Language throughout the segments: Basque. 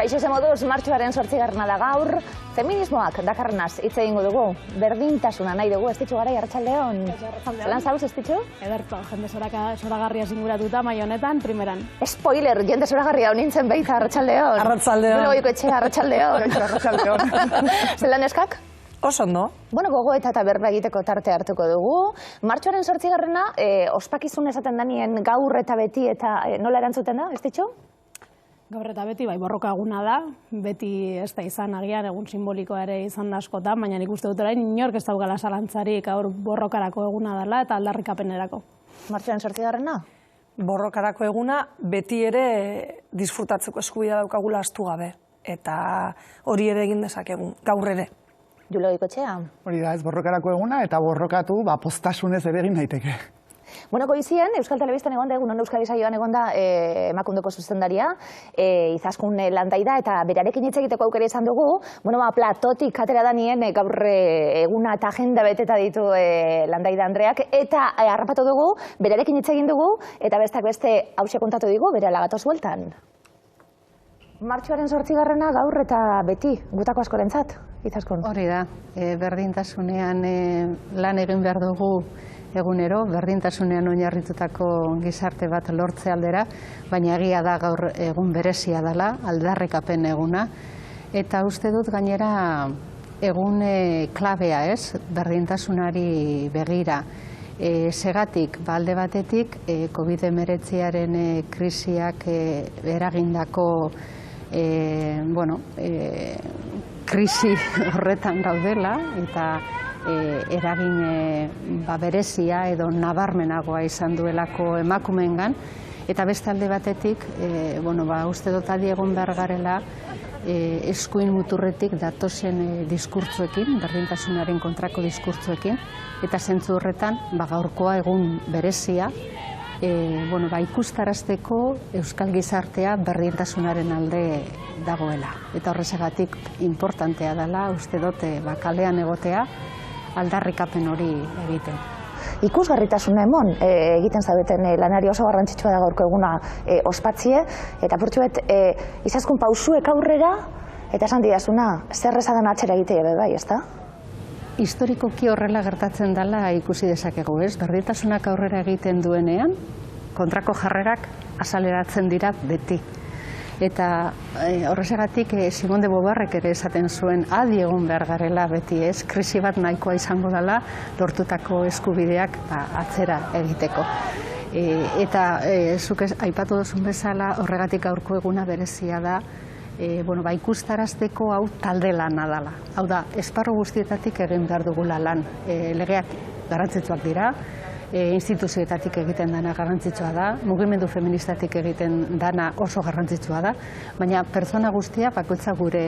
Kaixo ze moduz, martxoaren 8. da gaur, feminismoak dakarrenaz hitz egingo dugu. Berdintasuna nahi dugu, ez ditxu gara, arratsaldeon. Zelan zauz, ez ditxu? Ederto, jende zoragarria zinguratuta, mai honetan, primeran. Spoiler, jende zoragarria honintzen baita, arratsaldeon. Arratsaldeon. Bilo goiko etxea, arratsaldeon. Arratsaldeon. Zelan eskak? Oso ondo. Bueno, gogoeta eta berba egiteko tarte hartuko dugu. Martxoaren 8. Ospakizun esaten danien gaur eta beti eta nola erantzuten da, ez ditxu? Gaur eta beti, bai, borroka eguna da, beti ez da izan agian, egun simbolikoa ere izan da askotan, baina nik uste dut orain inork ez daukala zalantzarik gaur borrokarako eguna dela eta aldarrikapenerako. Martxoaren 8. Borrokarako eguna beti ere disfrutatzeko eskubidea daukagula ahaztu gabe. Eta hori ere egin dezakegu, gaur ere. Julo Goikotxea. Hori da, ez borrokarako eguna eta borrokatu postasunez ere egin daiteke. Bueno, goizien, Euskal Telebistan egon da, egunon Euskadi saioan egon da emakundeko zuzendaria, Izaskun Landaida, eta berarekin hitz egiteko aukera izan dugu, bueno, platotik atera da nien gaur eguna eta agenda beteta ditu Landaida Andreak, eta harrapatu dugu, berarekin hitz egin dugu, eta bestak beste hauxe kontatu digu, bere alagatoz bueltan. Martxoaren 8. gaur eta beti, gutako askorentzat, Izaskun. Hori da, berdintasunean lan egin behar dugu egunero, berdintasunean oinarritutako gizarte bat lortze aldera, baina egia da gaur egun berezia dela, aldarrikapen eguna, eta uste dut gainera egun klabea ez, berdintasunari begira. Segatik, alde batetik, COVID-19 krisiak eragindako krisi horretan gaudela, eta eragin berezia edo nabarmenagoa izan duelako emakumeengan, eta beste alde batetik, uste dut adi egon behar garela eskuin muturretik datozen diskurtzuekin, berdintasunaren kontrako diskurtzuekin, eta zentzu horretan gaurkoa egun berezia, ikustarazteko Euskal Gizartea berdintasunaren alde dagoela. Eta horrezagatik importantea dela, uste dut, kalean egotea, aldarrikapen hori egiten. Ikusgarritasuna emon egiten zabeten lanari oso garrantzitsua da gaurko eguna ospatzie, eta purtsuet Izaskun pausuek aurrera, eta esan didazuna, zer ezadan atxera egitea bai, ez da? Historikoki horrela gertatzen dela ikusi dezakegu, ez? Berdintasunak aurrera egiten duenean, kontrako jarrerak azaleratzen dira beti. Eta horrezagatik Simone de Beauvoirrek ere esaten zuen adi egon behar garela beti ez, krisi bat nahikoa izango dela lortutako eskubideak atzera egiteko. Eta zuk aipatu duzun bezala horregatik gaurko eguna berezia da, ikustarazteko hau talde lana dela. Hau da, esparru guztietatik egin behar dugula lan. Legeak garrantzitsuak dira, instituzioetatik egiten dana garrantzitsua da, mugimendu feministatik egiten dana oso garrantzitsua da, baina pertsona guztia bakoitza gure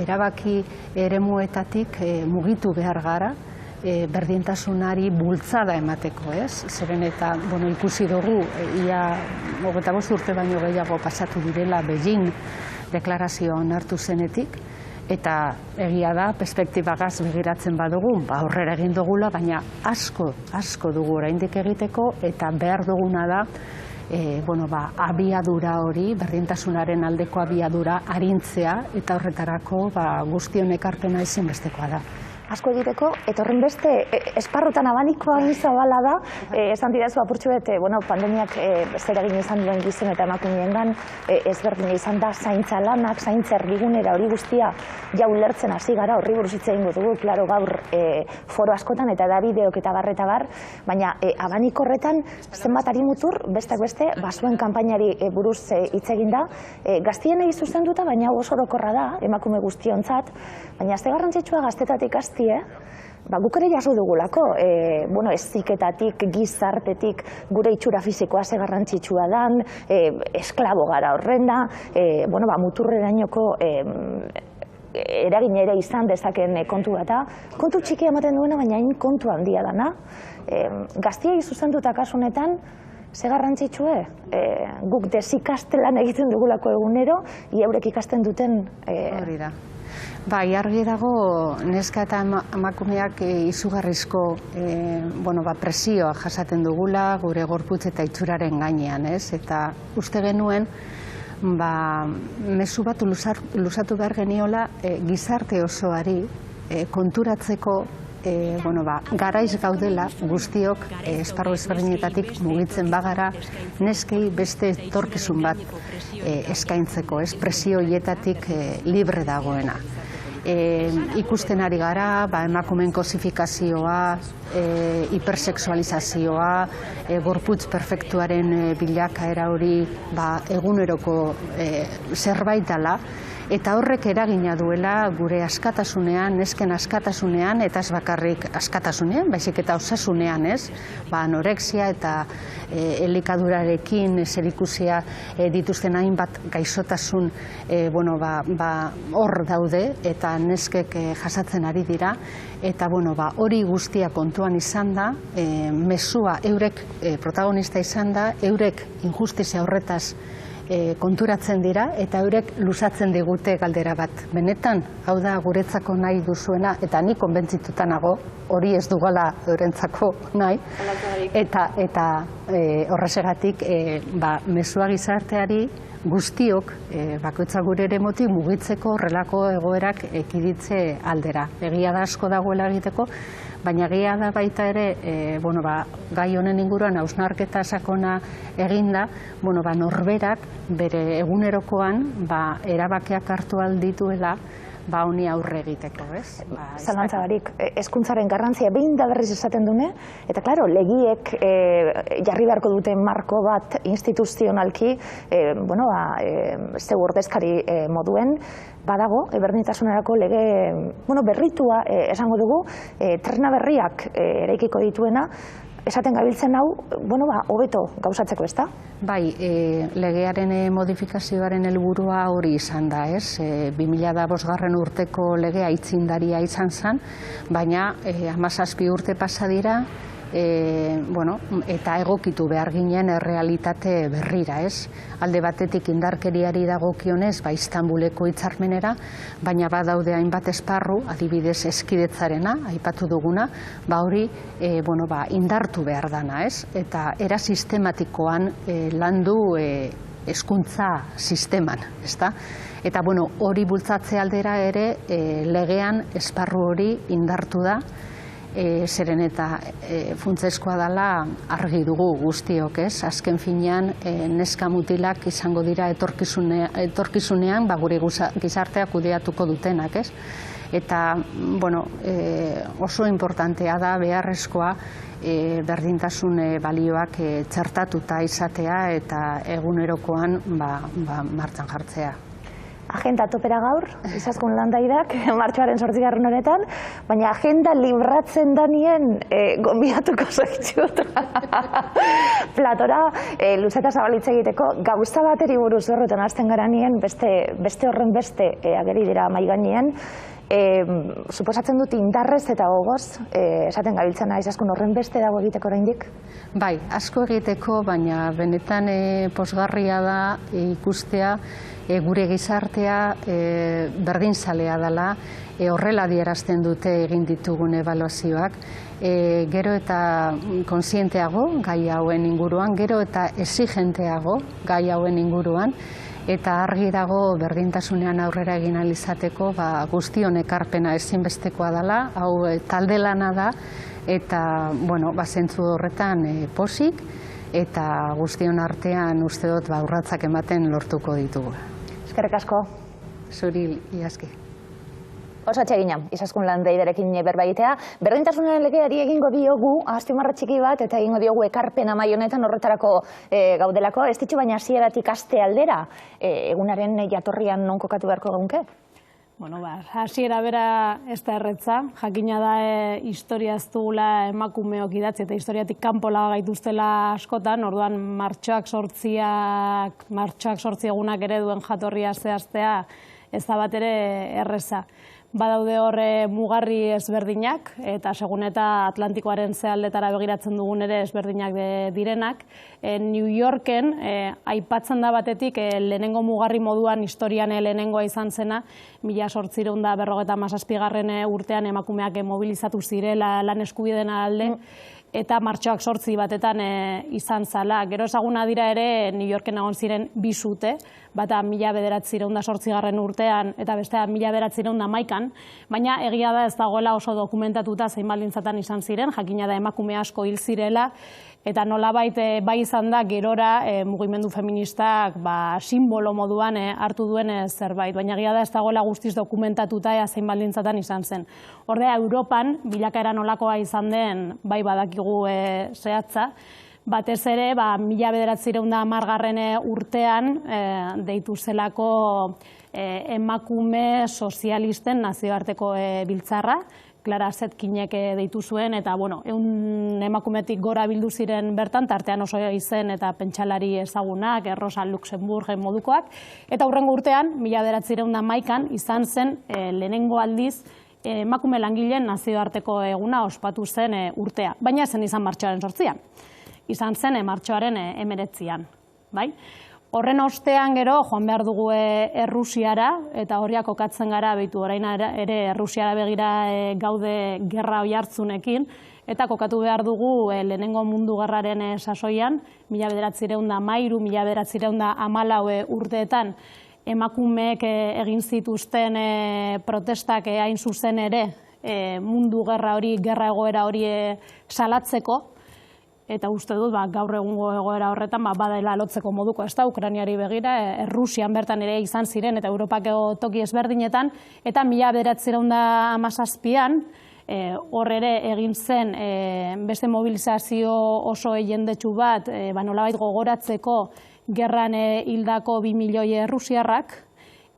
erabaki eremuetatik mugitu behar gara, berdintasunari bultzada emateko, ez? Zeren eta, ikusi dugu, ia 25 urte baino gehiago pasatu direla Beijing deklarazioa onartu zenetik, eta egia da, perspektibagaz begiratzen badugu, aurrera egin dugula, baina asko dugu oraindik egiteko, eta behar duguna da, abiadura hori, berdintasunaren aldeko abiadura arintzea, eta horretarako guztion ekarpena ezinbestekoa da. Asko egiteko, eta horren beste esparrutan abanikoa zabala da, esan didazu apurtxuet, pandemiak zer egin izan duen gizon eta emakumeengan ezberdina izan da zaintza lanak, zaintza erdigunera hori guztia ja ulertzen hasi gara, horri buruz hitz egingo dugu, klaro gaur foro askotan eta da bideok eta bar, baina abaniko horretan zenbat arimutur, bestak beste, basuen kanpainari buruz hitz egin da, gaztienei zuzenduta, baina oso orokorra da, emakume guztiontzat, baina azte garrantzitsua gaztetatik hasti, guk ere jaso dugulako, heziketatik, gizartetik, gure itxura fizikoa ze garrantzitsua dan, esklabo gara horrena, muturrerainoko eragin ere izan dezaken kontu eta kontu txiki ematen duena, baina hain kontu handia dana. Gaztiei zuzenduta kasunetan, ze garrantzitsue, guk desikastelan egiten dugulako egunero, eurek ikasten duten... Hori da. Bai, argi dago neska eta emakumeak izugarrizko presioa jasaten dugula gure gorputz eta itxuraren gainean, ez? Eta uste genuen mezu bat luzatu behar geniola gizarte osoari konturatzeko garaiz gaudela guztiok esparru ezberdinetatik mugitzen bagara neskei beste etorkizun bat eskaintzeko, presio hietatik libre dagoena. Ikusten ari gara, emakumeen kosifikazioa, hipersexualizazioa, gorputz perfektuaren bilakaera hori eguneroko zerbait dela, eta horrek eragina duela gure askatasunean, nesken askatasunean, eta ez bakarrik askatasunean, baizik eta osasunean, anorexia eta elikadurarekin zerikusia dituzten hainbat gaixotasun hor daude, eta neskek jasatzen ari dira, eta hori guztia kontuan izan da, mezua eurek protagonista izan da, eurek injustizia horretaz konturatzen dira eta eurek luzatzen digute galdera bat. Benetan, hau da guretzako nahi duzuena, eta ni konbentzituta nago, hori ez dugala eurentzako nahi, eta horrezegatik mezua gizarteari guztiok, bakoitza gure eremutik mugitzeko horrelako egoerak ekiditze aldera. Egia da asko dagoela egiteko, baina egia da baita ere, gai honen inguruan hausnarketa sakona eginda, norberak bere egunerokoan erabakiak hartu aldituela honi aurre egiteko, ez? Zalantza barik, hezkuntzaren garrantzia behin da berriz esaten dune, eta klaro, legiek jarri beharko duten marko bat instituzionalki, zeu ordezkari moduen, badago, berdintasunerako lege berritua esango dugu, tresna berriak eraikiko dituena, esaten gabiltzen hau, hobeto gauzatzeko, ezta? Bai, legearen modifikazioaren helburua hori izan da, ez? 2005 urteko legea aitzindaria izan zen, baina 17 urte pasa dira, eta egokitu behar ginen errealitate berrira, ez? Alde batetik indarkeriari dagokionez, Istanbuleko hitzarmenera, baina badaude hainbat esparru, adibidez eskidetzarena, aipatu duguna, hori indartu behar dana, ez? Eta era sistematikoan landu hezkuntza sisteman, ezta? Eta hori bultzatze aldera ere legean esparru hori indartu da, zeren eta funtsezkoa dela argi dugu guztiok, ez? Azken finean neska mutilak izango dira etorkizunean gure gizartea kudeatuko dutenak, ez? Eta, oso importantea da beharrezkoa berdintasun balioak txertatuta izatea eta egunerokoan martxan jartzea. Agenda topera gaur, Izaskun Landaidak, martxoaren 8. honetan, baina agenda libratzen danien gonbidatuko zaitxut. Platora, luzeta zabalitze egiteko, gauza bateri buruz horretan hasten gara nien, beste horren beste ageri dira mai gainean, suposatzen dut indarrez eta gogoz, esaten gabiltzena Izaskun horren beste dago egiteko oraindik? Bai, asko egiteko, baina benetan pozgarria da ikustea gure gizartea berdinzalea dela, horrela adierazten dute egin ditugun ebaluazioak, gero eta konsienteago gai hauen inguruan, gero eta exigenteago gai hauen inguruan, eta argi dago berdintasunean aurrera egin ahal izateko guztion ekarpena ezinbestekoa dela, hau talde lana da, eta zentzu horretan pozik, eta guztion artean uste dut urratsak ematen lortuko ditugu. Eskerrik asko. Zuri, Iazki. Oso atsegina, Izaskun Landaidarekin berba egitea. Berdintasunaren legeari egingo diogu, azpimarra txiki bat, eta egingo diogu ekarpena mai honetan horretarako gaudelako. Ez ditxu baina hasieratik aste aldera, egunaren jatorrian non kokatu beharko gaunke? Hasiera bera ez da erretza. Jakina da historia ez dugula emakumeok idatzi eta historiatik kanpola gaituztela askotan, orduan martxoak 8 egunak ere duen jatorria zehaztea ez da bat ere erreza. Badaude horre mugarri ezberdinak, eta segun eta Atlantikoaren zealdetara begiratzen dugun ere ezberdinak direnak. New Yorken aipatzen da batetik lehenengo mugarri moduan historian lehenengoa izan zena, 1857 urtean emakumeak mobilizatu zirela lan eskubideen alde, eta martxoak 8 batetan izan zala. Gero ezaguna dira ere New Yorken egon ziren bi sute, bata 1908 urtean eta bestea 1911an, baina egia da ez dagoela oso dokumentatuta zein baldintzatan izan ziren, jakina da emakume asko hil zirela, eta nolabait bai izan da gerora mugimendu feministak simbolo moduan hartu duen zerbait, baina egia da ez dagoela guztiz dokumentatuta zein baldintzatan izan zen. Ordea, Europan bilakaera nolakoa izan den bai badakigu zehatza, batez ere 1910 urtean deitu zelako emakume sozialisten nazioarteko biltzarra, Clara Zetkinek deitu zuen, eta, ehun emakumetik gora bildu ziren bertan, tartean oso izen eta pentsalari ezagunak, Rosa Luxemburg modukoak, eta hurrengo urtean, 1911an, izan zen lehenengo aldiz emakume langileen nazioarteko eguna ospatu zen urtea, baina zen izan martxoaren 8an, izan zen martxoaren 19an, bai? Horren ostean gero, joan behar dugu Errusiara, eta horiak kokatzen gara, behitu orain ere Errusiara begira gaude gerra oihartzunekin, eta kokatu behar dugu lehenengo mundu gerraren sasoian, 1913-1914 urteetan, emakumeek egin zituzten protestak hain zuzen ere mundu gerra hori, gerra egoera hori salatzeko, eta uste dut gaur egungo egoera horretan badela lotzeko moduko, ez da, Ukrainiari begira, Errusian bertan ere izan ziren, eta Europako toki ezberdinetan, eta 1917an, hor ere egin zen beste mobilizazio oso jendetsu bat, nolabait gogoratzeko gerran hildako 2 milioi errusiarrak,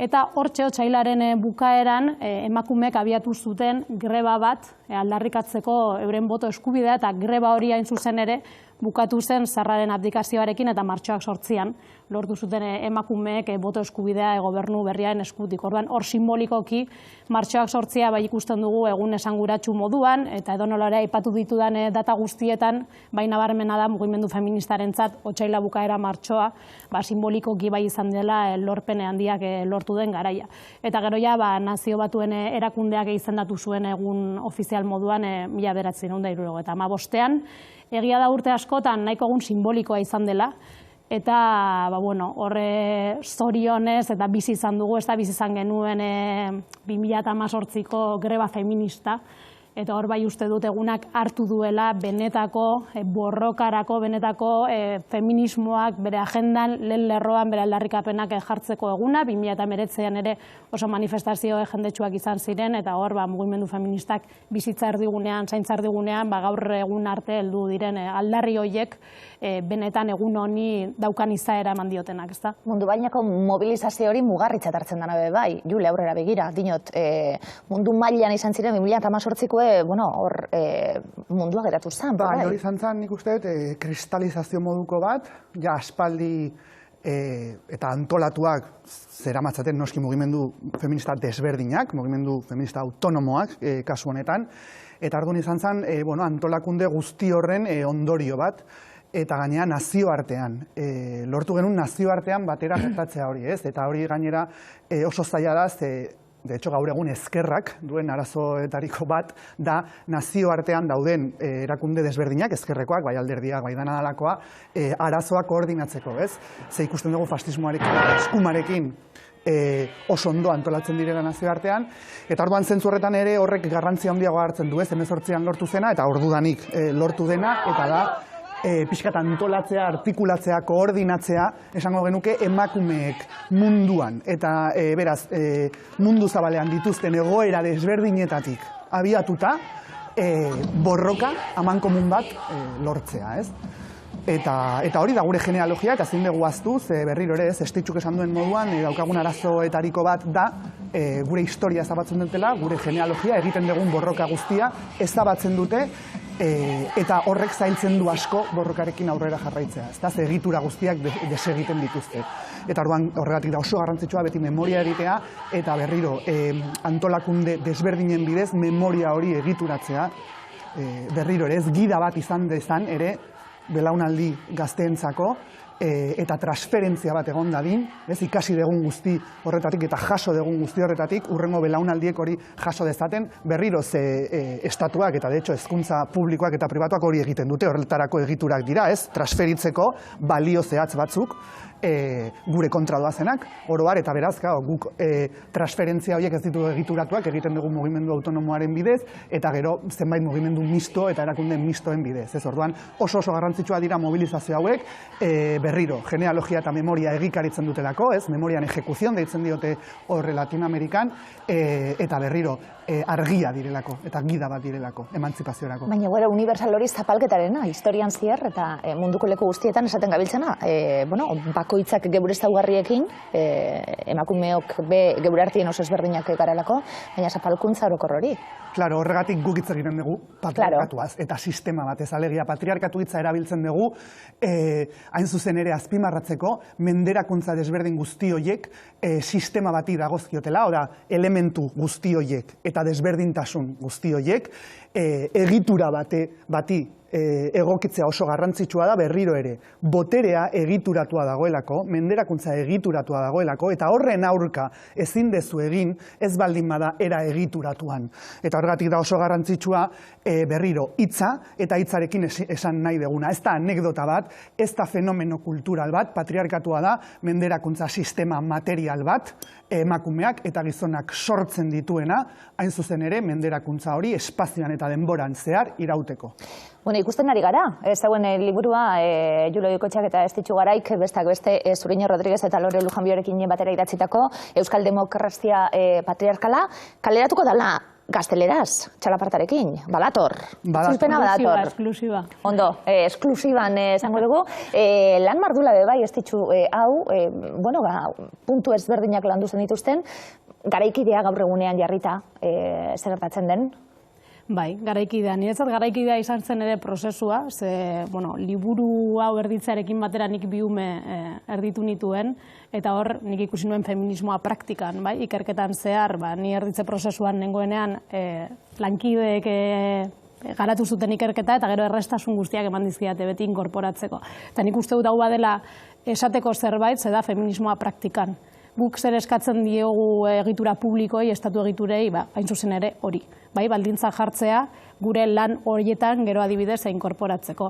eta hortxe otsailaren bukaeran emakumeek abiatu zuten greba bat aldarrikatzeko euren boto eskubidea, eta greba hori hain zuzen ere bukatu zen Sarraren abdikazioarekin eta martxoak 8an lortu zuten emakumeek boto eskubidea gobernu berriaren eskutik. Orduan, hor simbolikoki martxoak 8a bai ikusten dugu egun esanguratsu moduan, eta edonola ere aipatu ditudan data guztietan, bai nabarmena da mugimendu feministarentzat otsaila bukaera martxoa, simbolikoki bai izan dela lorpen handiak lortu den garaia. Eta gero ja, Nazio Batuen erakundeak izendatu zuen egun ofizial moduan 1975ean, egia da urte askotan nahiko egun simbolikoa izan dela, eta horre zorionez eta bizi izan dugu, ez da bizi izan genuen 2018ko greba feminista, eta hor bai uste dut egunak hartu duela benetako borrokarako, benetako feminismoak bere agendan lehen lerroan bere aldarrikapenak jartzeko eguna, 2019an ere oso manifestazio jendetsuak izan ziren, eta hor mugimendu feministak bizitza erdigunean, zaintza erdigunean, gaur egun arte heldu diren aldarri horiek benetan egun honi daukan izaera eman diotenak, ezta? Mundu bainako mobilizazio hori mugarritzat hartzen dena bai, Jule, aurrera begira, dinot, mundu mailan izan ziren 2018ko hor mundua geratu zen. Hori izan zen, nik uste, kristalizazio moduko bat, ja aspaldi eta antolatuak zeramatzaten noski mugimendu feminista desberdinak, mugimendu feminista autonomoak kasu honetan, eta orduan izan zen antolakunde guzti horren ondorio bat, eta gainera nazioartean. Lortu genuen nazioartean batera gertatzea hori, ez? Eta hori gainera oso zaila da, de hecho, gaur egun ezkerrak duen arazoetariko bat da nazioartean dauden erakunde desberdinak, ezkerrekoak, bai alderdiak, bai danadalakoa, arazoak koordinatzeko, ez? Ze ikusten dugu fascismoarekin, eskumarekin oso ondo antolatzen direla nazioartean, eta orduan zentzu horretan ere horrek garrantzia handiagoa hartzen du, ez? 18an lortu zena, eta ordudanik lortu dena, eta da pixkat antolatzea, artikulatzea, koordinatzea, esango genuke emakumeek munduan. Eta beraz, mundu zabalean dituzten egoera desberdinetatik abiatuta, borroka, amankomun bat lortzea, ez? Eta hori da gure genealogia, eta zein dugu aztu, berriro ere, Estitxuk esan duen moduan, daukagun arazoetariko bat da, gure historia ezabatzen dutela, gure genealogia, egiten dugun borroka guztia, ezabatzen dute, eta horrek zailtzen du asko borrokarekin aurrera jarraitzea. Ez da, egitura guztiak desegiten dituzte. Eta orduan horregatik da oso garrantzitsua beti memoria egitea, eta berriro antolakunde desberdinen bidez memoria hori egituratzea, berriro ere ez gida bat izan dezan ere belaunaldi gazteentzako, eta transferentzia bat egon dadin, ikasi degun guzti horretatik eta jaso degun guzti horretatik, urrengo belaunaldiek hori jaso dezaten, berriro estatuak eta de hecho hezkuntza publikoak eta pribatuak hori egiten dute, horretarako egiturak dira, transferitzeko balio zehatz batzuk, gure kontra doazenak, oroar, eta beraz, guk transferentzia horiek ez ditu egituratuak, egiten dugu mugimendu autonomoaren bidez, eta gero zenbait mugimendu misto eta erakunde mistoen bidez. Orduan, oso garrantzitsua dira mobilizazio hauek, berriro, genealogia eta memoria egikaritzen dutelako, memorian ejekuzion deitzen diote horre Latinoamerikan, eta berriro, argia direlako, eta gida bat direlako, emantzipaziorako. Baina, universal hori zapalketarena, historian ziar, eta munduko leku guztietan esaten gabiltzena, bakoitzak geure ezaugarriekin, emakumeok geure artien oso ezberdinak garelako, baina zapalkuntza orokor hori. Claro, horregatik guk hitz egiten dugu patriarkatuaz, eta sistema batez, alegia patriarkatu hitza erabiltzen dugu, hain zuzen ere azpimarratzeko, menderakuntza desberdin guzti horiek sistema bati dagozkiotela, ora, elementu guzti horiek eta desberdintasun guzti horiek, egitura bati egokitzea oso garrantzitsua da berriro ere. Boterea egituratua dagoelako, menderakuntza egituratua dagoelako, eta horren aurka ezin dezu egin ez baldin bada era egituratuan. Eta horregatik da oso garrantzitsua berriro hitza eta hitzarekin esan nahi deguna. Ez da anekdota bat, ez da fenomeno kultural bat, patriarkatua da menderakuntza sistema material bat, emakumeak eta gizonak sortzen dituena, hain zuzen ere menderakuntza hori espazioan eta denboran zehar irauteko. Bueno, ikusten ari gara, zeuen liburua Julo Goikoetxeak eta Estitxu Garaik, bestak beste Zuriño Rodríguez eta Lore Lujanbiorekin batera idatzitako Euskal Demokrazia Patriarkala, kaleratuko dala gazteleraz, txalapartarekin, badator. Esklusiba. Ondo, esklusiban esango dugu. Lan mardula bai, Estitxu hau, puntu ezberdinak landu zen dituzten, garaikidea gaur egunean jarrita, zer gertatzen den? Bai, garaikidea. Niretzat garaikidea izan zen ere prozesua, liburu hau erditzearekin batera nik biume erditu nituen, eta hor nik ikusi nuen feminismoa praktikan, ikerketan zehar, ni erditze prozesuan nengoenean lankideek garatu zuten ikerketa, eta gero errestasun guztiak eman dizkiate beti inkorporatzeko. Eta nik uste dut hau badela esateko zerbait, zeda feminismoa praktikan. Guk zer eskatzen diogu egitura publikoi, estatu egiturei, hain zuzen ere hori. Baldintza jartzea, gure lan horietan gero adibidez inkorporatzeko.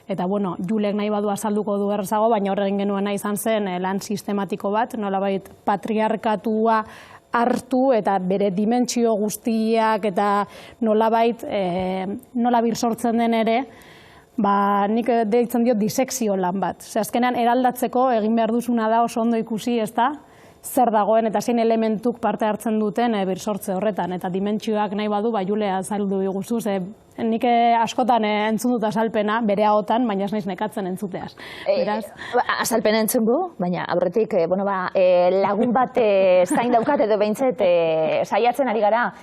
Eta, Julek nahi badu azalduko du errazago, baina horregin genuena izan zen lan sistematiko bat, nolabait patriarkatua hartu eta bere dimentsio guztiak eta nolabait nola birsortzen den ere, nik deitzen diot disekzio lan bat. Azkenean eraldatzeko egin behar duzuna da oso ondo ikusi, ez da? Zer dagoen eta zein elementuk parte hartzen duten birsortze horretan. Eta dimentsioak nahi badu, Julea azaldu iguzu, nik askotan entzun dut azalpena, bere ahotan, baina ez naiz nekatzen entzuteaz. Azalpena entzun du, baina aurretik lagun bat zain daukat edo behintzet saiatzen ari gara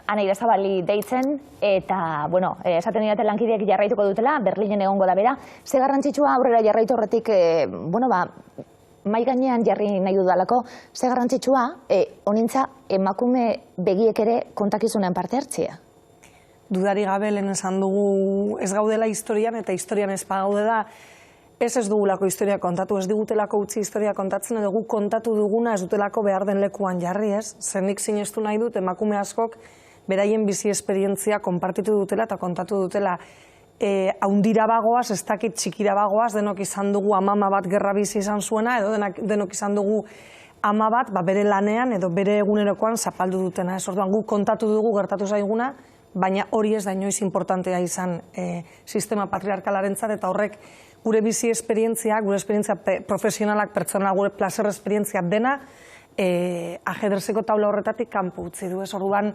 Ana Irazabali deitzen, eta esaten didate lankideak jarraituko dutela, Berlinen egongo da bera. Ze garrantzitsua aurrera jarraitu horretik, mai gainean jarri nahi dudalako, ze garrantzitsua, honintza emakume begiek ere kontakizunean parte hartzea. Dudari gabe lehen esan dugu ez gaudela historian, eta historian ez gaude da, ez dugulako historia kontatu, ez digutelako utzi historia kontatzen, edo guk kontatu duguna ez dutelako behar den lekuan jarri, ez? Zenik sinestu nahi dut, emakume askok beraien bizi esperientzia konpartitu dutela eta kontatu dutela. Haundira bagoaz, ez dakit txikira bagoaz, denok izan dugu amama bat gerra bizi izan zuena, edo denok izan dugu ama bat bere lanean edo bere egunerokoan zapaldu dutena. Orduan guk kontatu dugu gertatu zaiguna, baina hori ez da inoiz importantea izan sistema patriarkalarentzat, eta horrek gure bizi esperientzia, gure esperientzia profesionalak, pertsonal, gure placer esperientzia dena ajedrezeko taula horretatik kanpo utzi du. Orduan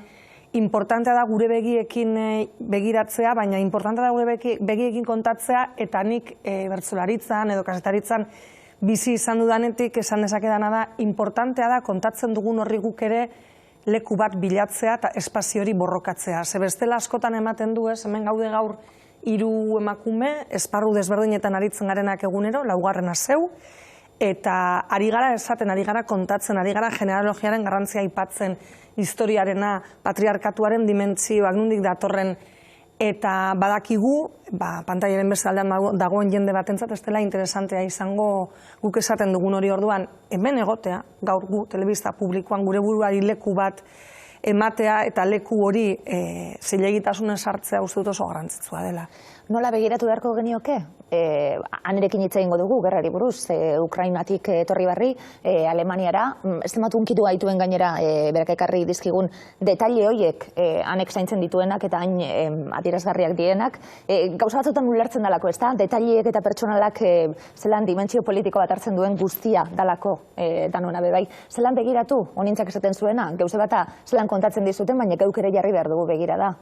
importantea da gure begiekin begiratzea, baina importantea da gure begiekin kontatzea, eta nik bertsolaritzan edo kazetaritzan bizi izan dudanetik esan dezakedana da, importantea da kontatzen dugun horri guk ere leku bat bilatzea eta espazio hori borrokatzea. Ze bestela askotan ematen du, hemen gaude gaur 3 emakume, esparru desberdinetan aritzen garenak egunero, laugarrena zeu, eta ari gara esaten, ari gara kontatzen, ari gara genealogiaren garrantzia aipatzen, historiarena, patriarkatuaren dimentsioak, nondik datorren, eta badakigu, pantailaren beste aldean dagoen jende batentzat ez dela interesantea izango guk esaten dugun hori orduan, hemen egotea, gaur gu, telebista publikoan gure buruari leku bat ematea eta leku hori zilegitasunen sartzea uste dut oso garrantzitsua dela. Nola begiratu beharko genioke? Anerekin hitz egingo dugu, gerrari buruz, Ukrainatik etorri barri, Alemaniara, estimatu unkitu gaituen gainera, berak ekarri dizkigun detaile horiek anek zaintzen dituenak eta hain adierazgarriak dienak. Gauza batzutan ulertzen dalako, ez da? Detaileek eta pertsonalak zelan dimentsio politiko bat hartzen duen guztia dalako danuena bebai. Zelan begiratu, honintzak esaten zuena, gauze bata zelan kontatzen dizuten, baina geuk ere jarri behar dugu begira da.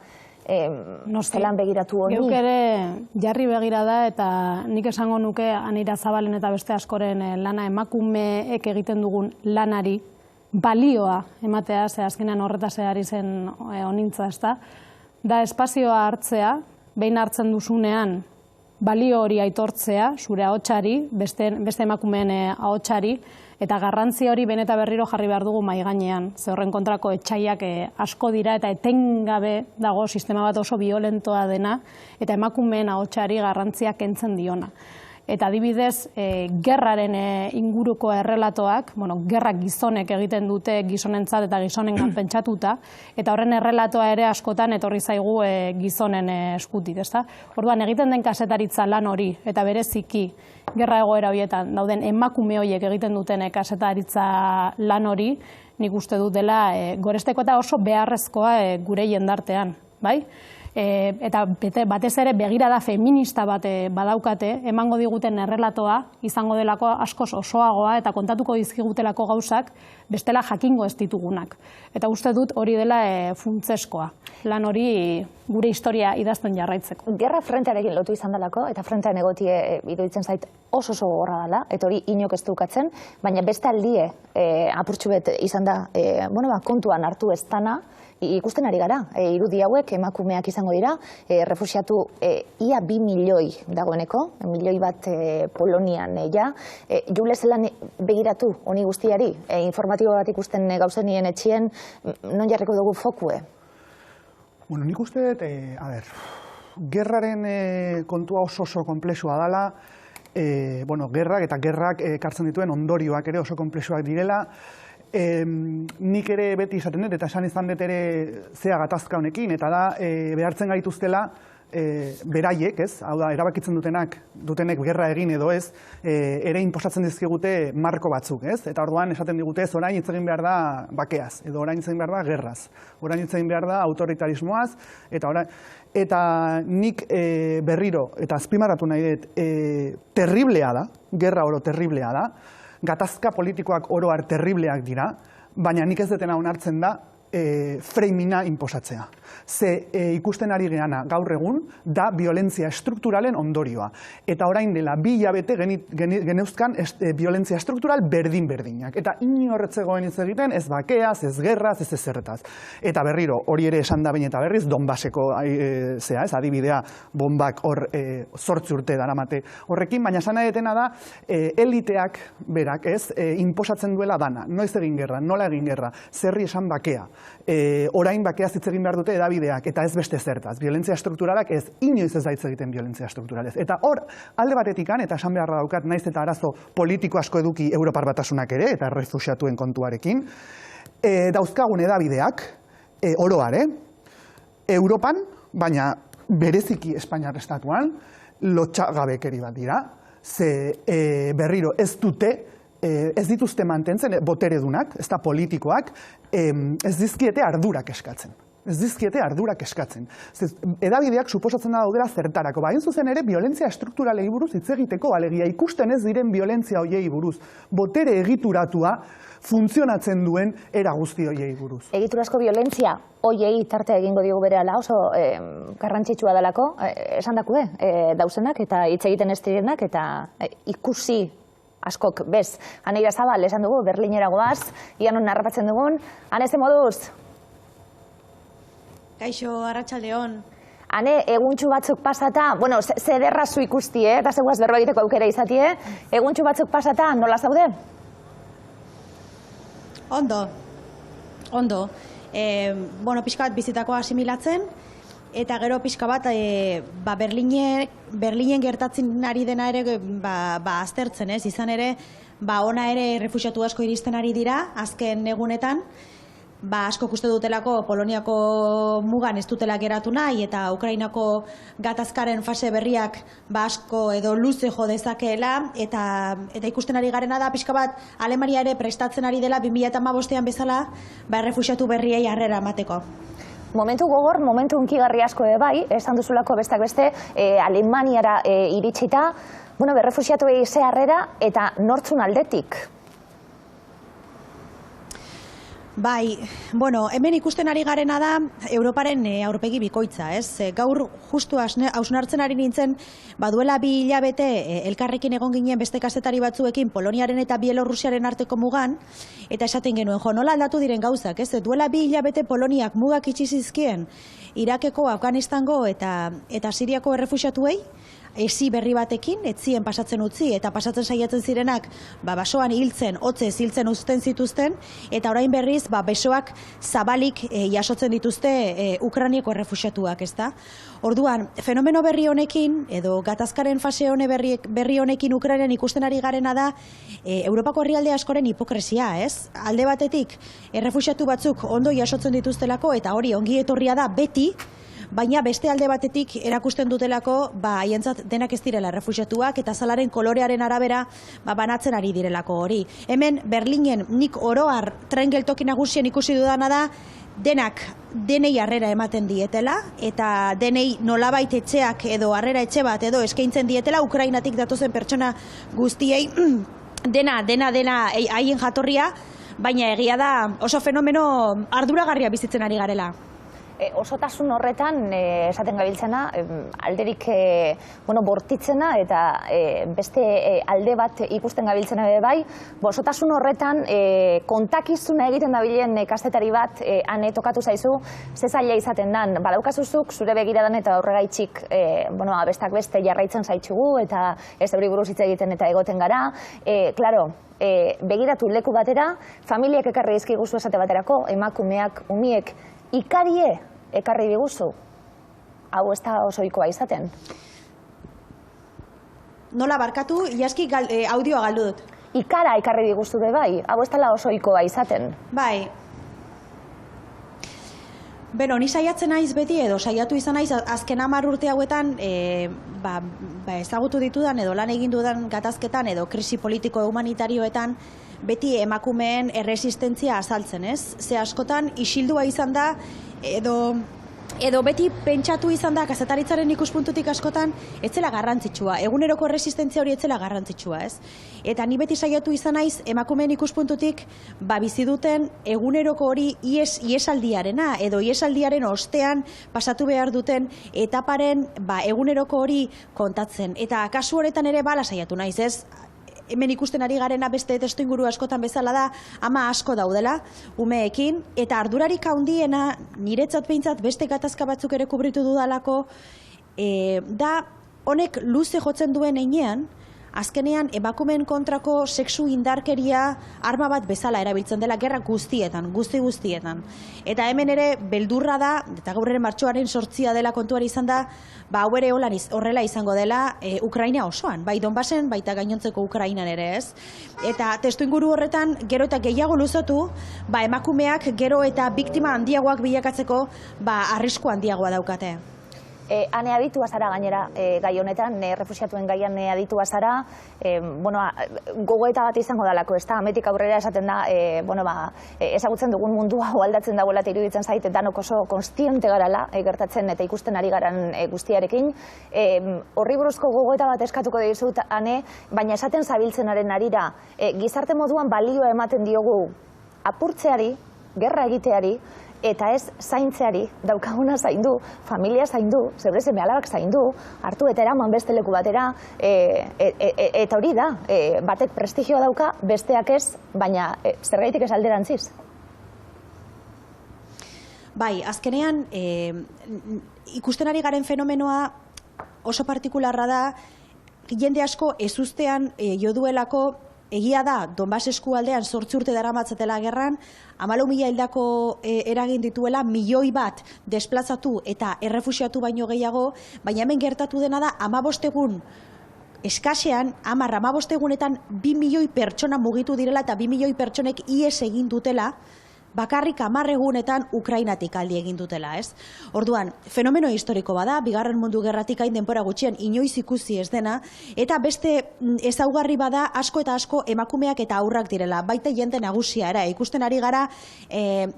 Zelan begiratu honi? Geuk ere jarri begira da eta nik esango nuke Anira Zabalen eta beste askoren lana emakumeek egiten dugun lanari balioa ematea, ze azkenean horretaz ari zen honintza, ez da? Da espazioa hartzea, behin hartzen duzunean balio hori aitortzea, zure ahotsari, beste emakumeen ahotsari, eta garrantzia hori behin eta berriro jarri behar dugu mahai gainean. Ze horren kontrako etsaiak asko dira eta etengabe dago sistema bat oso violentoa dena eta emakumeen ahotsari garrantzia kentzen diona. Eta adibidez, gerraren inguruko errelatoak, gerrak gizonek egiten dute gizonentzat eta gizonengan pentsatuta, eta horren errelatoa ere askotan etorri zaigu gizonen eskutik, ezta? Orduan egiten den kazetaritza lan hori, eta bereziki gerra egoera horietan dauden emakume horiek egiten duten kazetaritza lan hori, nik uste dut dela goresteko eta oso beharrezkoa gure jendartean, bai? Eta batez ere begirada feminista bat badaukate, emango diguten errelatoa izango delako askoz osoagoa eta kontatuko dizkigutelako gauzak bestela jakingo ez ditugunak. Eta uste dut hori dela funtzeskoa, lan hori gure historia idazten jarraitzeko. Gerra frentearekin lotu izan delako, eta frentean egotie iruditzen zait oso gogorra dela, eta hori inok ez dukatzen, baina beste aldie apurtxu bet izan da kontuan hartu ez dana, ikusten ari gara, irudi hauek emakumeak izango dira, refusiatu ia 2 milioi dagoeneko, milioi bat Polonian ja. Jule zelan begiratu honi guztiari, informatibo bat ikusten gauzenien etxien, non jarriko dugu fokue? Bueno, nik uste dut, gerraren kontua oso konplexua dela, gerrak eta gerrak ekartzen dituen ondorioak ere oso konplexuak direla, nik ere beti izaten dut, eta esan izan dut ere zea gatazka honekin, eta da behartzen gaituztela beraiek, ez? Hau da, erabakitzen dutenek gerra egin edo ez, ere inposatzen dizkigute marko batzuk, ez? Eta orduan esaten digute ez orain hitz egin behar da bakeaz, edo orain hitz egin behar da gerraz, orain hitz egin behar da autoritarismoaz, eta nik berriro, eta azpimarratu nahi dut, terriblea da, gerra oro terriblea da, gatazka politikoak oro har terribleak dira, baina nik ez detena onartzen da freimina inposatzea. Ze ikusten ari geana gaur egun da violentzia estrukturalen ondorioa. Eta orain dela 2 hilabete geneuzkan violentzia estruktural berdin-berdinak. Eta inorretzegoen hitz egiten ez bakeaz, ez gerraz, ez ezerretaz. Eta berriro, hori ere esan da bain eta berriz, Donbaseko adibidea bombak hor 8 urte daramate horrekin, baina esan nahi detena da eliteak berak ez inposatzen duela dana. Noiz egin gerra, nola egin gerra, zerri esan bakea. Orain bakeaz hitz egin behar dute edabideak eta ez beste zertaz. Violentzia estrukturalak ez, inoiz ez da hitz egiten violentzia estrukturalez. Eta hor, alde batetikan, eta esan beharra daukat, naiz eta arazo politiko asko eduki Europar Batasunak ere, eta refuxiatuen kontuarekin, dauzkagun edabideak, oroare, Europan, baina bereziki Espainiar estatuan, lotxagabekeri bat dira, ze berriro ez dute, ez dituzte mantentzen, boteredunak, ez da politikoak, ez dizkiete ardurak eskatzen. Ez dizkiete ardurak eskatzen. Edabideak suposatzen da daudela zertarako. Hain zuzen ere, violentzia estrukturalei buruz hitz egiteko, alegia ikusten ez diren violentzia hoiei buruz. Botere egituratua funtzionatzen duen era guzti hoiei buruz. Egiturazko violentzia hoiei tartea egingo diogu berehala oso garrantzitsua delako, esan dakue, dauzenak eta hitz egiten ez direnak eta ikusi askok bez. Anira Zabal, esan dugu, Berlinera goaz, ianon narrapatzen dugun. Hane, ze moduz? Kaixo, arratsaldeon. Hane, eguntxu batzuk pasata, bueno, zederra zu ikusti, eta zegoaz berba egiteko aukera izatie, eguntxu batzuk pasata, nola zaude? Ondo. Pixka bat bizitakoa asimilatzen, Eta gero pixka bat, Berlinen gertatzen ari dena ere aztertzen, ez? Izan ere, ona ere refuxiatu asko iristen ari dira, azken egunetan, asko uste dutelako Poloniako mugan ez dutela geratu nahi eta Ukrainako gatazkaren fase berriak asko edo luze jo dezakeela eta ikusten ari garena da pixka bat Alemania ere prestatzen ari dela 2015ean bezala refuxiatu berriei harrera emateko. Momentu gogor, momentu hunkigarri asko bai, esan duzulako besteak beste, Alemaniara iritsita, berrefuxiatuei ze harrera eta nortzun aldetik? Bai, hemen ikusten ari garena da Europaren aurpegi bikoitza, ez? Gaur justu hausnartzen ari nintzen, duela 2 hilabete elkarrekin egon ginen beste kazetari batzuekin Poloniaren eta Bielorrusiaren arteko mugan, eta esaten genuen, nola aldatu diren gauzak, ez? Duela 2 hilabete Poloniak mugak itxi zizkien Irakeko, Afganistango eta Siriako errefuxiatuei, esi berri batekin, etzien pasatzen utzi, eta pasatzen saiatzen zirenak, basoan hiltzen, hotzez hiltzen uzten zituzten, eta orain berriz, besoak zabalik jasotzen dituzte Ukrainiako errefuxiatuak, ezta? Orduan, fenomeno berri honekin, edo gatazkaren fase hone berri honekin Ukrainian ikusten ari garena da, Europako herrialde askoren hipokresia, ez? Alde batetik, errefuxiatu batzuk ondo jasotzen dituztelako, eta hori ongi etorria da beti, baina beste alde batetik erakusten dutelako haientzat denak ez direla errefuxiatuak eta azalaren kolorearen arabera banatzen ari direlako hori. Hemen Berlinen nik oroar tren geltoki nagusien ikusi dudana da denei harrera ematen dietela eta denei nolabait etxeak edo harrera etxe bat edo eskaintzen dietela Ukrainatik datozen pertsona guztiei dena haien jatorria, baina egia da oso fenomeno arduragarria bizitzen ari garela. Osotasun horretan, esaten gabiltzena, alderik bortitzena eta beste alde bat ikusten gabiltzena bai, osotasun horretan kontakizuna egiten dabilen kazetari bat ane tokatu zaizu, ze zaila izaten dan, badaukazuzuk zure begiradan eta horregaitxik bestak beste jarraitzen zaitxugu eta ez hori buruz hitz egiten eta egoten gara, klaro, begiratu leku batera, familiak ekarri dizkiguzu esate baterako, emakumeak, umiek, ikarie ekarri diguzu, hau ez da oso ohikoa izaten. Nola barkatu, iaski audioa galdu dut. Ikara ekarri diguzu bai, hau ez da oso ohikoa izaten. Bai. Ni saiatzen naiz beti edo saiatu izan naiz azken 10 urte hauetan ezagutu ditudan edo lan egin dudan gatazketan edo krisi politiko humanitarioetan beti emakumeen erresistentzia azaltzen, ez? Ze askotan isildua izan da edo beti pentsatu izan da kazetaritzaren ikuspuntutik askotan etzela garrantzitsua, eguneroko erresistentzia hori etzela garrantzitsua, ez? Eta ni beti saiatu izan naiz emakumeen ikuspuntutik bizi duten eguneroko hori iesaldiarena edo iesaldiaren ostean pasatu behar duten etaparen eguneroko hori kontatzen. Eta kasu honetan ere saiatu naiz, ez? Hemen ikusten ari garena beste testuinguru askotan bezala da, ama asko daudela, umeekin, eta ardurarik handiena, niretzat behintzat beste gatazka batzuk ere kubritu dudalako, da honek luze jotzen duen heinean, azkenean emakumeen kontrako sexu indarkeria arma bat bezala erabiltzen dela gerra guztietan. Eta hemen ere beldurra da, eta gaur ere martxoaren 8 dela kontuari izan da, hau ere horrela izango dela Ukraina osoan, bai Donbasen, baita gainontzeko Ukrainan ere, ez? Eta testuinguru horretan gero eta gehiago luzatu, emakumeak gero eta biktima handiagoak bilakatzeko arrisku handiagoa daukate. Ane aditua zara gainera gai honetan, refuxiatuen gaian aditua zara, gogoeta bat izango dalako, ez da, ametik aurrera esaten da, ezagutzen dugun mundua aldatzen dagoela eta iruditzen zait, danok oso konstiente garala, gertatzen eta ikusten ari garan guztiarekin. Horri buruzko gogoeta bat eskatuko dizut, Ane, baina esaten zabiltzenaren arira, gizarte moduan balioa ematen diogu apurtzeari, gerra egiteari, eta ez zaintzeari, daukaguna zaindu, familia zaindu, zebre seme alabak zaindu, hartu eta eraman beste leku batera, eta hori da, batek prestigioa dauka, besteak ez, baina zergaitik ez alderantziz? Bai, azkenean, ikusten ari garen fenomenoa oso partikularra da, jende asko ezustean jo duelako egia da, Donbas eskualdean 8 urte daramatzatela gerran, 14.000 hildako eragin dituela, 1 milioi bat desplazatu eta errefuxiatu baino gehiago, baina hemen gertatu dena da 15 egun eskasean, 15 egunetan 2 milioi pertsona mugitu direla eta 2 milioi pertsonek ihes egin dutela, bakarrik 10 egunetan Ukrainatik aldi egin dutela, ez? Orduan, fenomeno historiko bada, Bigarren Mundu Gerratik hain denbora gutxien inoiz ikusi ez dena, eta beste ezaugarri bada asko eta asko emakumeak eta aurrak direla, baita jende nagusia era, ikusten ari gara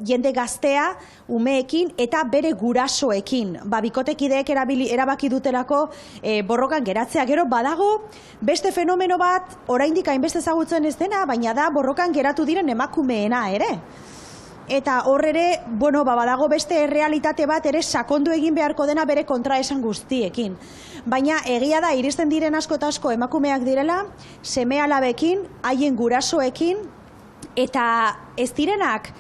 jende gaztea, umeekin eta bere gurasoekin, bikotekideek erabaki dutelako borrokan geratzea. Gero badago beste fenomeno bat, oraindik hainbeste ezagutzen ez dena, baina da borrokan geratu diren emakumeena ere. Eta hor ere, badago beste realitate bat ere sakondu egin beharko dena bere kontraesan guztiekin. Baina egia da, iristen diren asko eta asko emakumeak direla, seme-alabekin, haien gurasoekin, eta ez direnak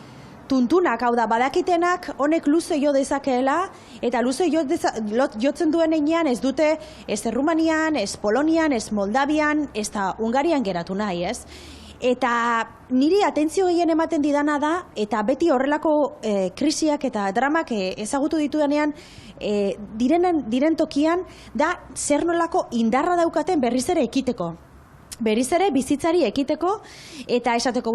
tuntunak, hau da, badakitenak honek luze jo dezakeela, eta luze jotzen duen einean ez dute ez Errumanian, ez Polonian, ez Moldavian, ez da Hungarian geratu nahi, ez? Eta niri atentzio gehien ematen didana da, eta beti horrelako krisiak eta dramak ezagutu ditudanean, diren tokian, da zer nolako indarra daukaten berriz ere ekiteko. Berriz ere bizitzari ekiteko, eta esateko,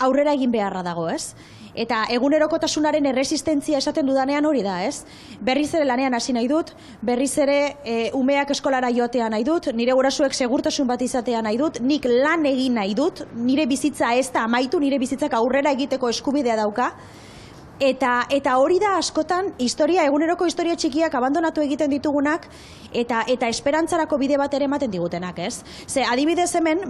aurrera egin beharra dago, ez? Eta egunerokotasunaren erresistentzia esaten dudanean hori da, ez? Berriz ere lanean hasi nahi dut, berriz ere umeak eskolara joatea nahi dut, nire gurasoek segurtasun bat izatea nahi dut, nik lan egin nahi dut, nire bizitza ez da amaitu, nire bizitzak aurrera egiteko eskubidea dauka. Eta hori da askotan eguneroko historia txikiak abandonatu egiten ditugunak eta esperantzarako bide bat ere ematen digutenak, ez? Ze adibidez hemen,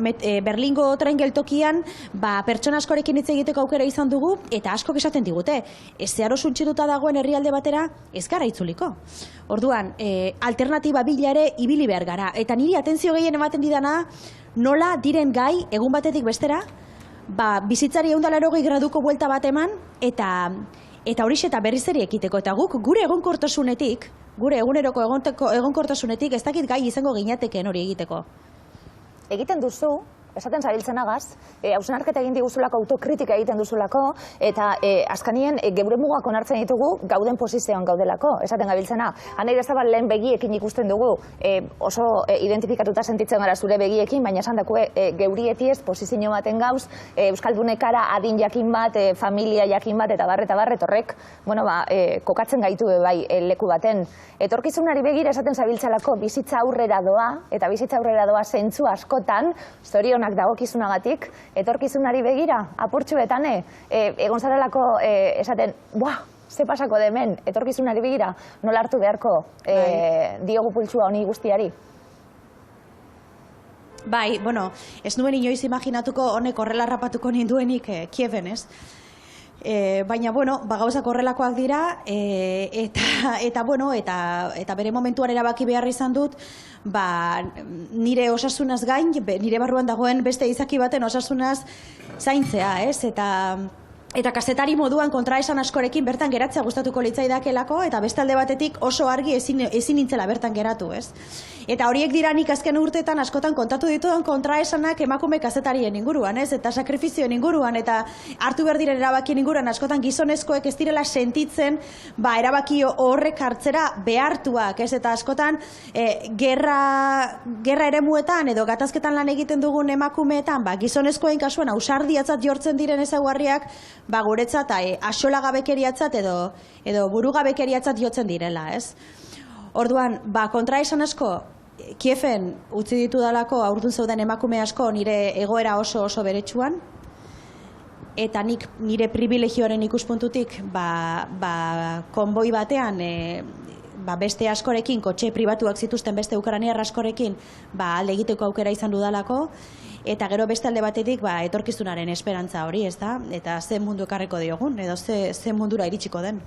Berlingo tren geltokian, pertsona askorekin hitz egiteko aukera izan dugu, eta askok esaten digute, zeharo suntxituta dagoen herrialde batera, ez gara itzuliko. Orduan, alternatiba bila ere ibili behar gara. Eta niri atentzio gehien ematen didana, nola diren gai, egun batetik bestera, bizitzari 180 graduko buelta bat eman, eta horixe eta berriz ere ekiteko. Eta guk gure egonkortasunetik, gure eguneroko egonkortasunetik, ez dakit gai izango ginateken hori egiteko. Egiten duzu, esaten zabiltzenagaz, hausnarketa egin diguzulako, autokritika egiten duzulako, eta azkanien geure mugak onartzen ditugu gauden posizioan gaudelako, esaten gabiltzena. Aneire Zabal lehen begiekin ikusten dugu, oso identifikatuta sentitzen gara zure begiekin, baina esan dakue geurietiez posizio baten gauz, euskaldunekara adin jakin bat, familia jakin bat, eta barret horrek, kokatzen gaitu bai leku baten. Etorkizunari begira esaten zabiltzalako bizitza aurrera doa, eta bizitza aurrera doa zentzu askotan, zorionak dagokizunagatik, etorkizunari begira, apurtxuetan, egon zarelako esaten, ze pasako demen, etorkizunari begira, nola hartu beharko diogu pultsua honi guztiari? Bai, ez nuen inoiz imaginatuko honek horrela rapatuko ninduenik Kieven, ez? Baina, gauzak horrelakoak dira, eta bere momentuan erabaki behar izan dut, nire osasunaz gain, nire barruan dagoen beste izaki baten osasunaz zaintzea, ez? Eta kazetari moduan kontraesan askorekin bertan geratzea gustatuko litzaidakelako, eta beste alde batetik oso argi ezin nintzela bertan geratu, ez? Eta horiek dira nik azken urteetan askotan kontatu ditudan kontraesanak emakume kazetarien inguruan, ez? Eta sakrifizioen inguruan, eta hartu behar diren erabakien inguruan, askotan gizonezkoek ez direla sentitzen, erabaki horrek hartzera behartuak, ez? Eta askotan gerra eremuetan edo gatazketan lan egiten dugun emakumeetan, gizonezkoen kasuan ausardiatzat jortzen diren ezaugarriak, guretzat axolagabekeriatzat edo burugabekeriatzat jotzen direla, ez? Orduan, kontraesan asko, Kieven utzi ditu dalako aurdun zeuden emakume asko nire egoera oso beretsuan, eta nik nire privilegioaren ikuspuntutik, konboi batean, beste askorekin, kotxe pribatuak zituzten beste ukrainiar askorekin, alde egiteko aukera izan dudalako, eta gero beste alde batetik etorkizunaren esperantza hori, ez da? Eta ze mundu ekarreko diogun, edo ze mundura iritsiko den.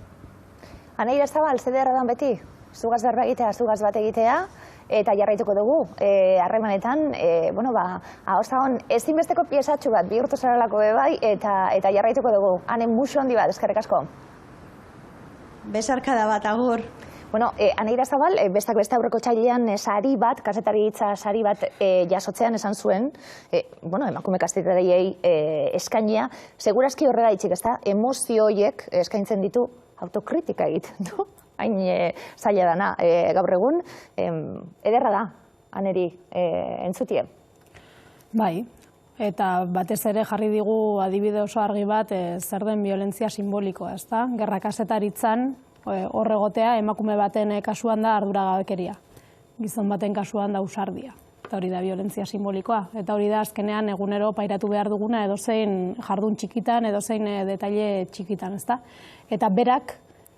Aneire Zabal, ze beharra dan beti? Zugaz berba egitea, zugaz bat egitea, eta jarraituko dugu, harremanetan, ahozagon, ezinbesteko piezatxu bat bihurtu zarelako bai, eta jarraituko dugu. Hanen musu handi bat, eskerrik asko. Besarkada bat, agur. Bueno, Aneira Zabal, bestak beste aurreko txailean sari bat, kazetaritza sari bat jasotzean esan zuen, emakume kazetariei eskainia, segurazki horrega itxik, ezta, emozio horiek eskaintzen ditu autokritika egiten du, hain zaila dana gaur egun, ederra da, Aneri, entzutie. Bai, eta batez ere jarri digu adibide oso argi bat zer den violentzia simbolikoa, ezta? Gerra kazetaritzan horregotea emakume baten kasuan da arduragabekeria. Gizon baten kasuan da ausardia. Eta hori da violentzia simbolikoa. Eta hori da azkenean egunero pairatu behar duguna edozein jardun txikitan, edozein detaile txikitan, ezta? Eta berak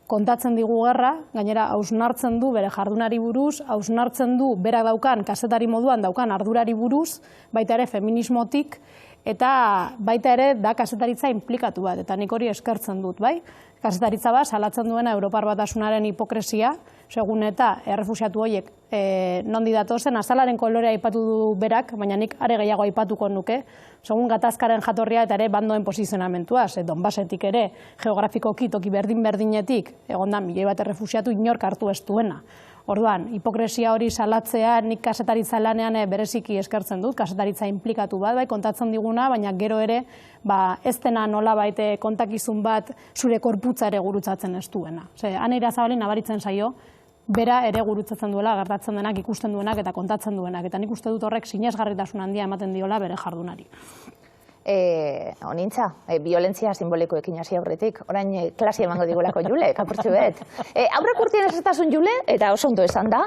kontatzen digu gerra, gainera hausnartzen du bere jardunari buruz, hausnartzen du berak daukan, kazetari moduan daukan ardurari buruz, baita ere feminismotik, eta baita ere da kazetaritza inplikatu bat, eta nik hori eskertzen dut, bai? Kazetaritza bat salatzen duena Europar Batasunaren hipokresia, segun eta errefusiatu horiek nondi datozen, azalaren kolorea aipatu du berak, baina nik are gehiago aipatuko nuke, segun gatazkaren jatorria eta ere bandoen posizionamentuaz, Donbasetik ere, geografikoki toki berdin-berdinetik, egon da milioi bat errefusiatu inork hartu ez duena. Orduan, hipokresia hori salatzea nik kazetaritza lanean bereziki eskertzen dut, kazetaritza inplikatu bat, bai, kontatzen diguna, baina gero ere, ez dena nolabait kontakizun bat zure korputza ere gurutzatzen ez duena. Aneira Zabali nabaritzen zaio, bera ere gurutzatzen duela, gertatzen denak, ikusten duenak eta kontatzen duenak, eta nik uste dut horrek sinesgarritasun handia ematen diola bere jardunari. Onintza, violentzia simbolikoekin hasi aurretik, orain klase emango digulako Jule, kapurtxu bet. Aurrek urtien esatasun Jule, eta oso ondo esan da,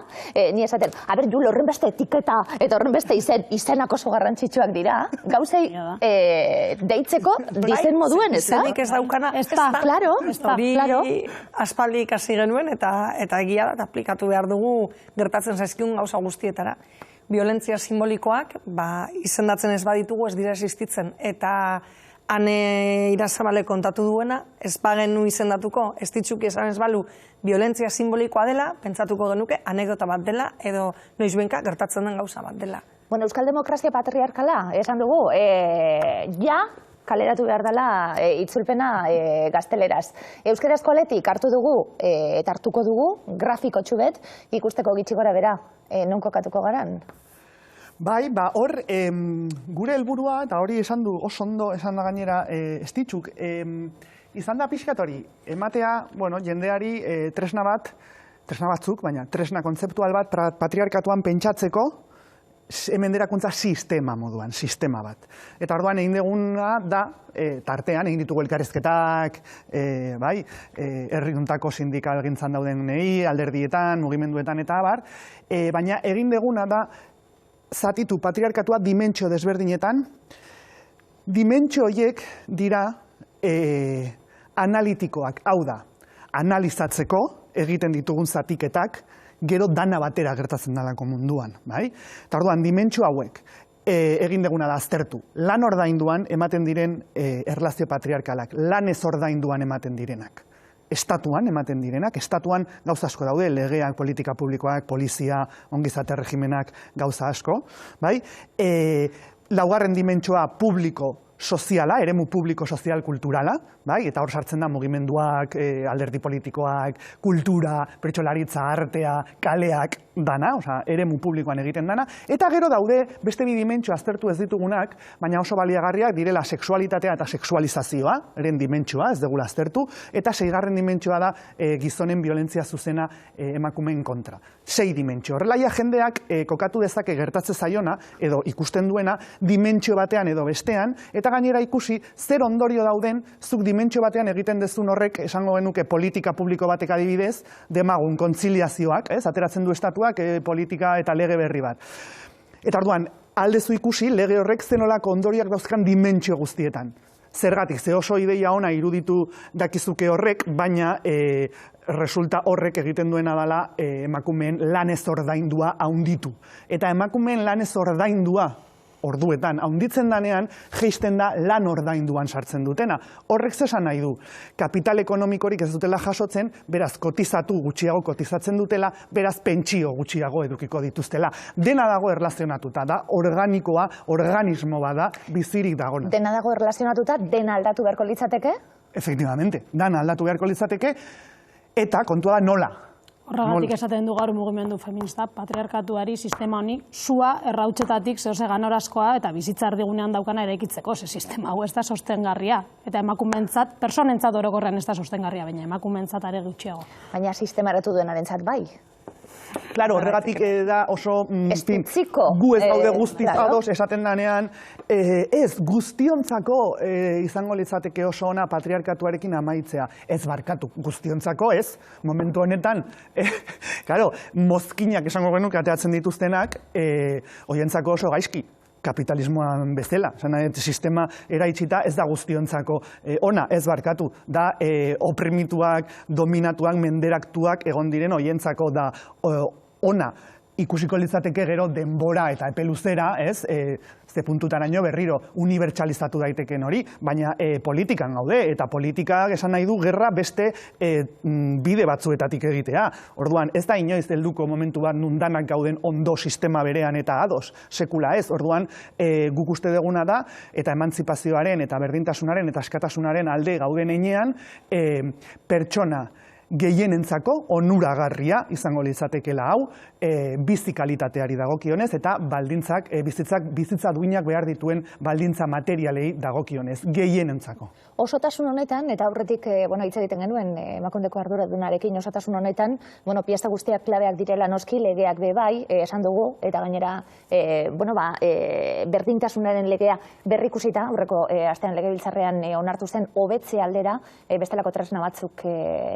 ni esaten, Jule, horren beste etiketa eta horren beste izenak oso garrantzitsuak dira, gauzei deitzeko dizen moduen, ez da? Izenik ez daukana, ez da, claro. Hori aspaldi ikasi genuen eta egia da, aplikatu behar dugu gertatzen zaizkigun gauza guztietara. Violentzia simbolikoak izendatzen ez baditugu ez dira existitzen. Eta Aneira Zabale kontatu duena, ez bagenu izendatuko, ez ditzuki esan ez balu, violentzia simbolikoa dela, pentsatuko genuke, anekdota bat dela, edo noizbenka gertatzen den gauza bat dela. Bueno, Euskal Demokrazia patriarkala, esan dugu, kaleratu behar dela itzulpena gazteleraz. Euskarazko aletik hartu dugu eta hartuko dugu, grafiko txubet, ikusteko gitxi gora bera, non kokatuko garan? Bai, hor, gure helburua, eta hori esan du, oso ondo esan da gainera ez ditxuk, izan da pixkat hori, ematea, jendeari tresna batzuk, baina tresna kontzeptual bat patriarkatuan pentsatzeko, emenderakuntza sistema moduan, sistema bat. Eta orduan egin duguna da, tartean, egin ditugu elkarrizketak, herriuntako sindikal gintzan daudenei, alderdietan, mugimenduetan eta abar, baina egin duguna da, zatitu patriarkatua dimentsio desberdinetan, dimentsio horiek dira analitikoak, hau da, analizatzeko egiten ditugun zatiketak, gero dana batera gertatzen dalako munduan. Eta orduan, dimentsio hauek egin duguna da aztertu. Lan ordainduan ematen diren erlazio patriarkalak, lan ez ordainduan ematen direnak. Estatuan ematen direnak, estatuan gauza asko daude, legeak, politika publikoak, polizia, ongizate regimenak, gauza asko. Laugarren dimentsioa publiko soziala, eremu publiko sozial kulturala, eta hor sartzen da mugimenduak, alderdi politikoak, kultura, pertsolaritza, artea, kaleak, dana, eremu publikoan egiten dana, eta gero daude beste bi dimentsio aztertu ez ditugunak, baina oso baliagarriak direla sexualitatea eta sexualizazioa, eren dimentsioa, ez dugula aztertu, eta 6. dimentsioa da gizonen violentzia zuzena emakumeen kontra. 6 dimentsio. Horrela jendeak kokatu dezake gertatze zaiona, edo ikusten duena, dimentsio batean edo bestean, eta gainera ikusi zer ondorio dauden zuk dimentsio batean egiten dezun horrek, esango genuke politika publiko batek adibidez, demagun kontziliazioak, ateratzen du estatuak politika eta lege berri bat. Eta orduan, aldezu ikusi lege horrek zenolako ondorioak dauzkan dimentsio guztietan. Zergatik, ze oso ideia ona iruditu dakizuke horrek, baina resulta horrek egiten duena dela emakumeen lanez ordaindua haunditu. Eta emakumeen lanez ordaindua orduetan, haunditzen danean, jeisten da lan ordainduan sartzen dutena. Horrek zesan nahi du, kapital ekonomikorik ez dutela jasotzen, beraz kotizatu gutxiago kotizatzen dutela, beraz pentsio gutxiago edukiko dituztela. Dena dago erlazionatuta, da organikoa, organismo bada, bizirik dagona. Dena dago erlazionatuta, dena aldatu beharko litzateke? Efectivamente, dena aldatu beharko litzateke, eta kontua da nola. Horregatik esaten du gaur mugimendu feminista, patriarkatuari, sistema honi, sua errautzetatik zehose ganorazkoa eta bizitza erdigunean daukana eraikitzeko, ze sistema hau ez da sostengarria. Eta emakumeentzat, personentzat orokorrean ez da sostengarria, baina emakumeentzat are gutxiago. Baina sistemaratu duenarentzat bai. Claro, horregatik da oso Estutziko. gu ez gaude guztiz claro. ados esaten danean, ez guztiontzako izango litzateke oso ona patriarkatuarekin amaitzea. Ez barkatu, guztiontzako ez, momentu honetan, claro, mozkinak esango genuke ateratzen dituztenak, hoientzako oso gaizki. Kapitalismoan bezala. Sistema eraitsita ez da guztiontzako ona, ez barkatu. Da oprimituak, dominatuak, menderaktuak egon diren hoientzako da ona. Ikusiko litzateke gero denbora eta epe luzera, ez? Ze puntutaraino berriro unibertsalizatu daiteken hori, baina politikan gaude, eta politikak esan nahi du gerra beste bide batzuetatik egitea. Orduan, ez da inoiz helduko momentu bat nundanak gauden ondo sistema berean eta ados, sekula ez. Orduan, guk uste duguna da, eta emantzipazioaren, eta berdintasunaren, eta askatasunaren alde gauden heinean, pertsona gehienentzako onuragarria izango litzatekeela hau, bizi kalitateari dagokionez eta baldintzak, bizitza duinak behar dituen baldintza materialei dagokionez, gehienentzako. Osotasun honetan, eta aurretik hitz egiten genuen emakundeko arduradunarekin osotasun honetan, pieza guztiak klabeak direla noski, legeak be bai, esan dugu, eta gainera berdintasunaren legea berrikusita, aurreko astean legebiltzarrean onartu zen hobetze aldera, bestelako tresna batzuk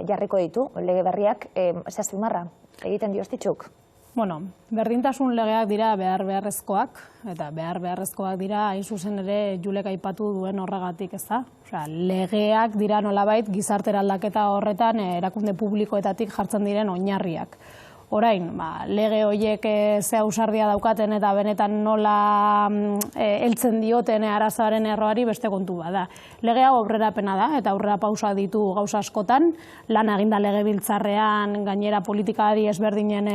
jarriko ditu, lege berriak, zazpimarra, egiten diostitzuk. Berdintasun legeak dira beharrezkoak, eta beharrezkoak dira, hain zuzen ere, Julek aipatu duen horregatik, ez da? Legeak dira nolabait gizarte aldaketa horretan erakunde publikoetatik jartzen diren oinarriak. Orain, lege horiek ze ausardia daukaten eta benetan nola heltzen dioten arazoaren erroari beste kontu bada. Lege hau aurrerapena da eta aurrera pausa ditu gauza askotan, lan eginda legebiltzarrean gainera politikari ezberdinen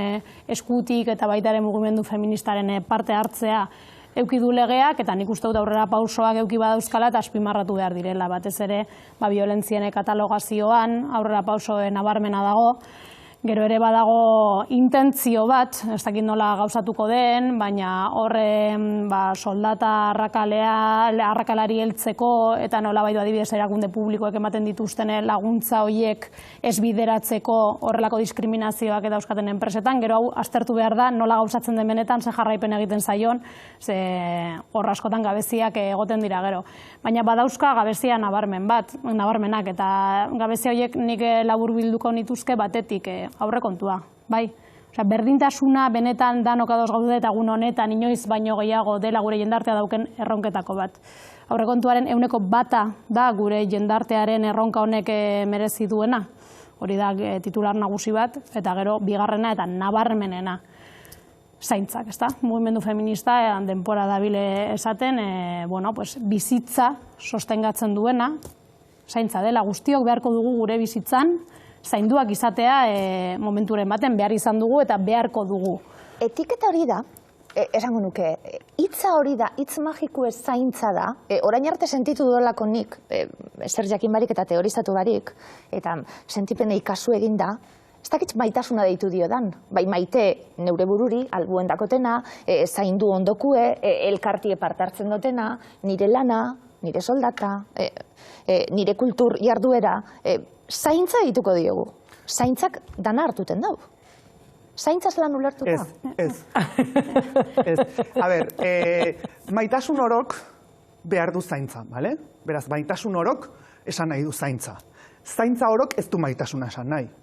eskutik eta baita ere mugimendu feministaren parte hartzea euki du legeak, eta nik uste dut aurrera pausoak euki badauzkala eta azpimarratu behar direla. Batez ere, biolentzien katalogazioan aurrera pauso nabarmena dago, gero ere badago intentzio bat, ez dakit nola gauzatuko den, baina horre soldata arrakalari heltzeko eta nola baitu adibidez erakunde publikoek ematen dituzten laguntza horiek ez bideratzeko horrelako diskriminazioak eta euskaten enpresetan, gero hau aztertu behar da nola gauzatzen den benetan, ze jarraipen egiten zaion, ze horra askotan gabeziak egoten dira gero. Baina badauzka gabezia nabarmenak, eta gabezia horiek nik labur bilduko nituzke batetik aurrekontua, bai. Berdintasuna benetan danok ados gaude eta egun honetan inoiz baino gehiago dela gure jendartea dauken erronketako bat. Aurrekontuaren 1% da gure jendartearen erronka honek merezi duena. Hori da titular nagusi bat, eta gero bigarrena eta nabarmenena. Zaintzak, ez da? Mugimendu feminista denpora dabile esaten, bizitza sostengatzen duena, zaintza dela guztiok beharko dugu gure bizitzan, zainduak izatea momenturen baten behar izan dugu eta beharko dugu. Etiketa hori da, esango nuke, hitza hori da, hitz magiko ez zaintza da, orain arte sentitu duelako nik, zer jakin barik eta teorizatu barik, eta sentipenei kasu egin da, ez dakit maitasuna deitu diodan, bai maite neure bururi, albuen dakotena, zaindu ondokue, elkartie parte hartzen dutena, nire lana, nire soldata, nire kultur jarduera, zaintza dituko diogu. Zaintzak dana hartuten dau. Zaintzaz lan ulertuta? Ez. A ber, maitasun orok behar du zaintza, bale? Beraz, maitasun orok esan nahi du zaintza. Zaintza orok ez du maitasuna esan nahi.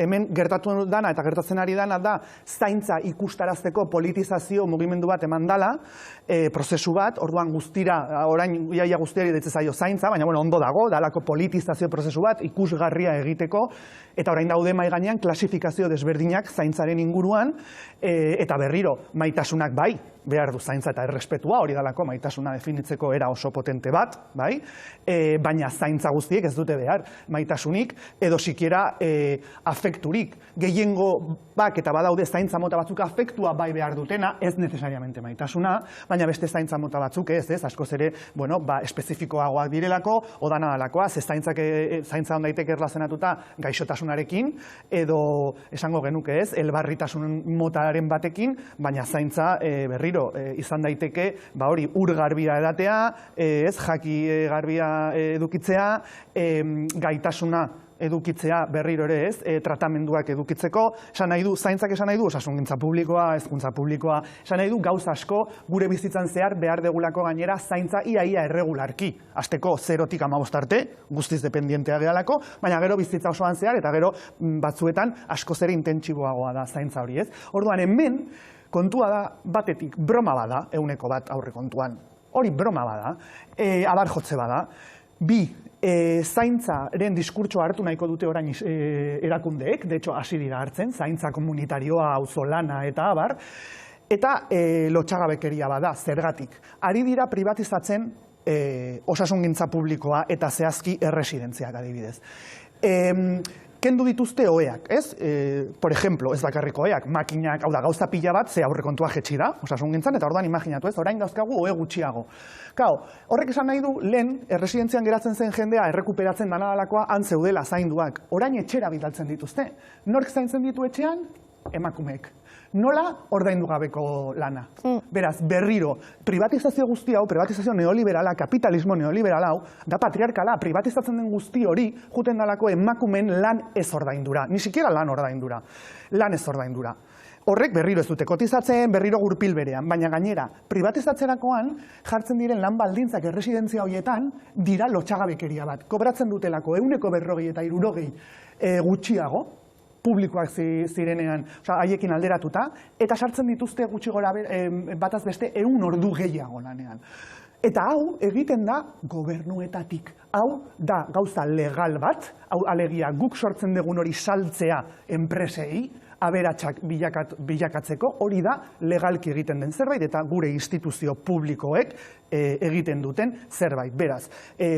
Hemen gertatu dana eta gertatzen ari dana da zaintza ikustarazteko politizazio mugimendu bat eman dala, prozesu bat, orduan guztira, orain iaia guztiari deitzen zaio zaintza, baina ondo dago, dalako politizazio prozesu bat ikusgarria egiteko, eta orain daude mahai gainean klasifikazio desberdinak zaintzaren inguruan, eta berriro, maitasunak bai, behar du zaintza eta errespetua, hori dalako maitasuna definitzeko era oso potente bat, bai? Baina zaintza guztiek ez dute behar maitasunik edo sikiera afekturik. Gehiengo bak eta badaude zaintza mota batzuk afektua bai behar dutena, ez necesariamente maitasuna, baina beste zaintza mota batzuk ez, askoz ere, espezifikoagoak direlako, odana dalakoa, ze zaintza on daiteke erlazionatuta gaixotasunarekin, edo esango genuke ez, elbarritasun motaren batekin, baina zaintza berriro izan daiteke, hori ur garbia edatea, jaki garbia edukitzea, gaitasuna edukitzea berriro ere ez, tratamenduak edukitzeko, zaintzak esan nahi du, osasungintza publikoa, hezkuntza publikoa, esan nahi du gauza asko gure bizitzan zehar behar degulako gainera zaintza ia erregularki. Azteko 0-tik 15 arte, guztiz dependientea gehalako, baina gero bizitza osoan zehar, eta gero batzuetan asko zer intentsiboagoa da zaintza hori ez. Orduan hemen, kontua da batetik, broma bada, 100% aurre kontuan. Hori broma bada, abar jotze bada. Bi, zaintzaren diskurtsoa hartu nahiko dute orain erakundeek, de hecho hasi dira hartzen, zaintza komunitarioa, auzolana eta abar, eta lotxagabekeria bada, zergatik. Ari dira privatizatzen osasungintza publikoa eta zehazki erresidentziak adibidez. Kendu dituzte oeak, ez? Por ejemplo, ez bakarriko oeak, makinak, hau da, gauza pila bat, ze aurrekontua jetxi da, osasungintzan, eta orduan imaginatu ez, orain dauzkagu oe gutxiago. Horrek esan nahi du, lehen, erresidentzian geratzen zen jendea, errekuperatzen danadalakoa, antzeudela zainduak, orain etxera bidaltzen dituzte. Nork zaintzen ditu etxean? Emakumeek. Nola ordaindu gabeko lana. Beraz, berriro, privatizazio guzti hau, privatizazio neoliberala, kapitalismo neoliberal hau, da patriarkala, privatizatzen den guzti hori, juten dalako emakumen lan ez ordaindura. Ni sikiera lan ordaindura. Lan ez ordaindura. Horrek berriro ez dute kotizatzen, berriro gurpil berean, baina gainera, privatizatzerakoan jartzen diren lan baldintzak erresidentzia horietan dira lotxagabekeria bat. Kobratzen dutelako 140 eta 60 gutxiago, publikoak zirenean, haiekin alderatuta, eta sartzen dituzte gutxi gora bataz beste 100 ordu gehiago lanean. Eta hau egiten da gobernuetatik. Hau da gauza legal bat, hau alegia guk sortzen dugun hori saltzea enpresei, aberatsak bilakatzeko, hori da legalki egiten den zerbait, eta gure instituzio publikoek egiten duten zerbait. Beraz,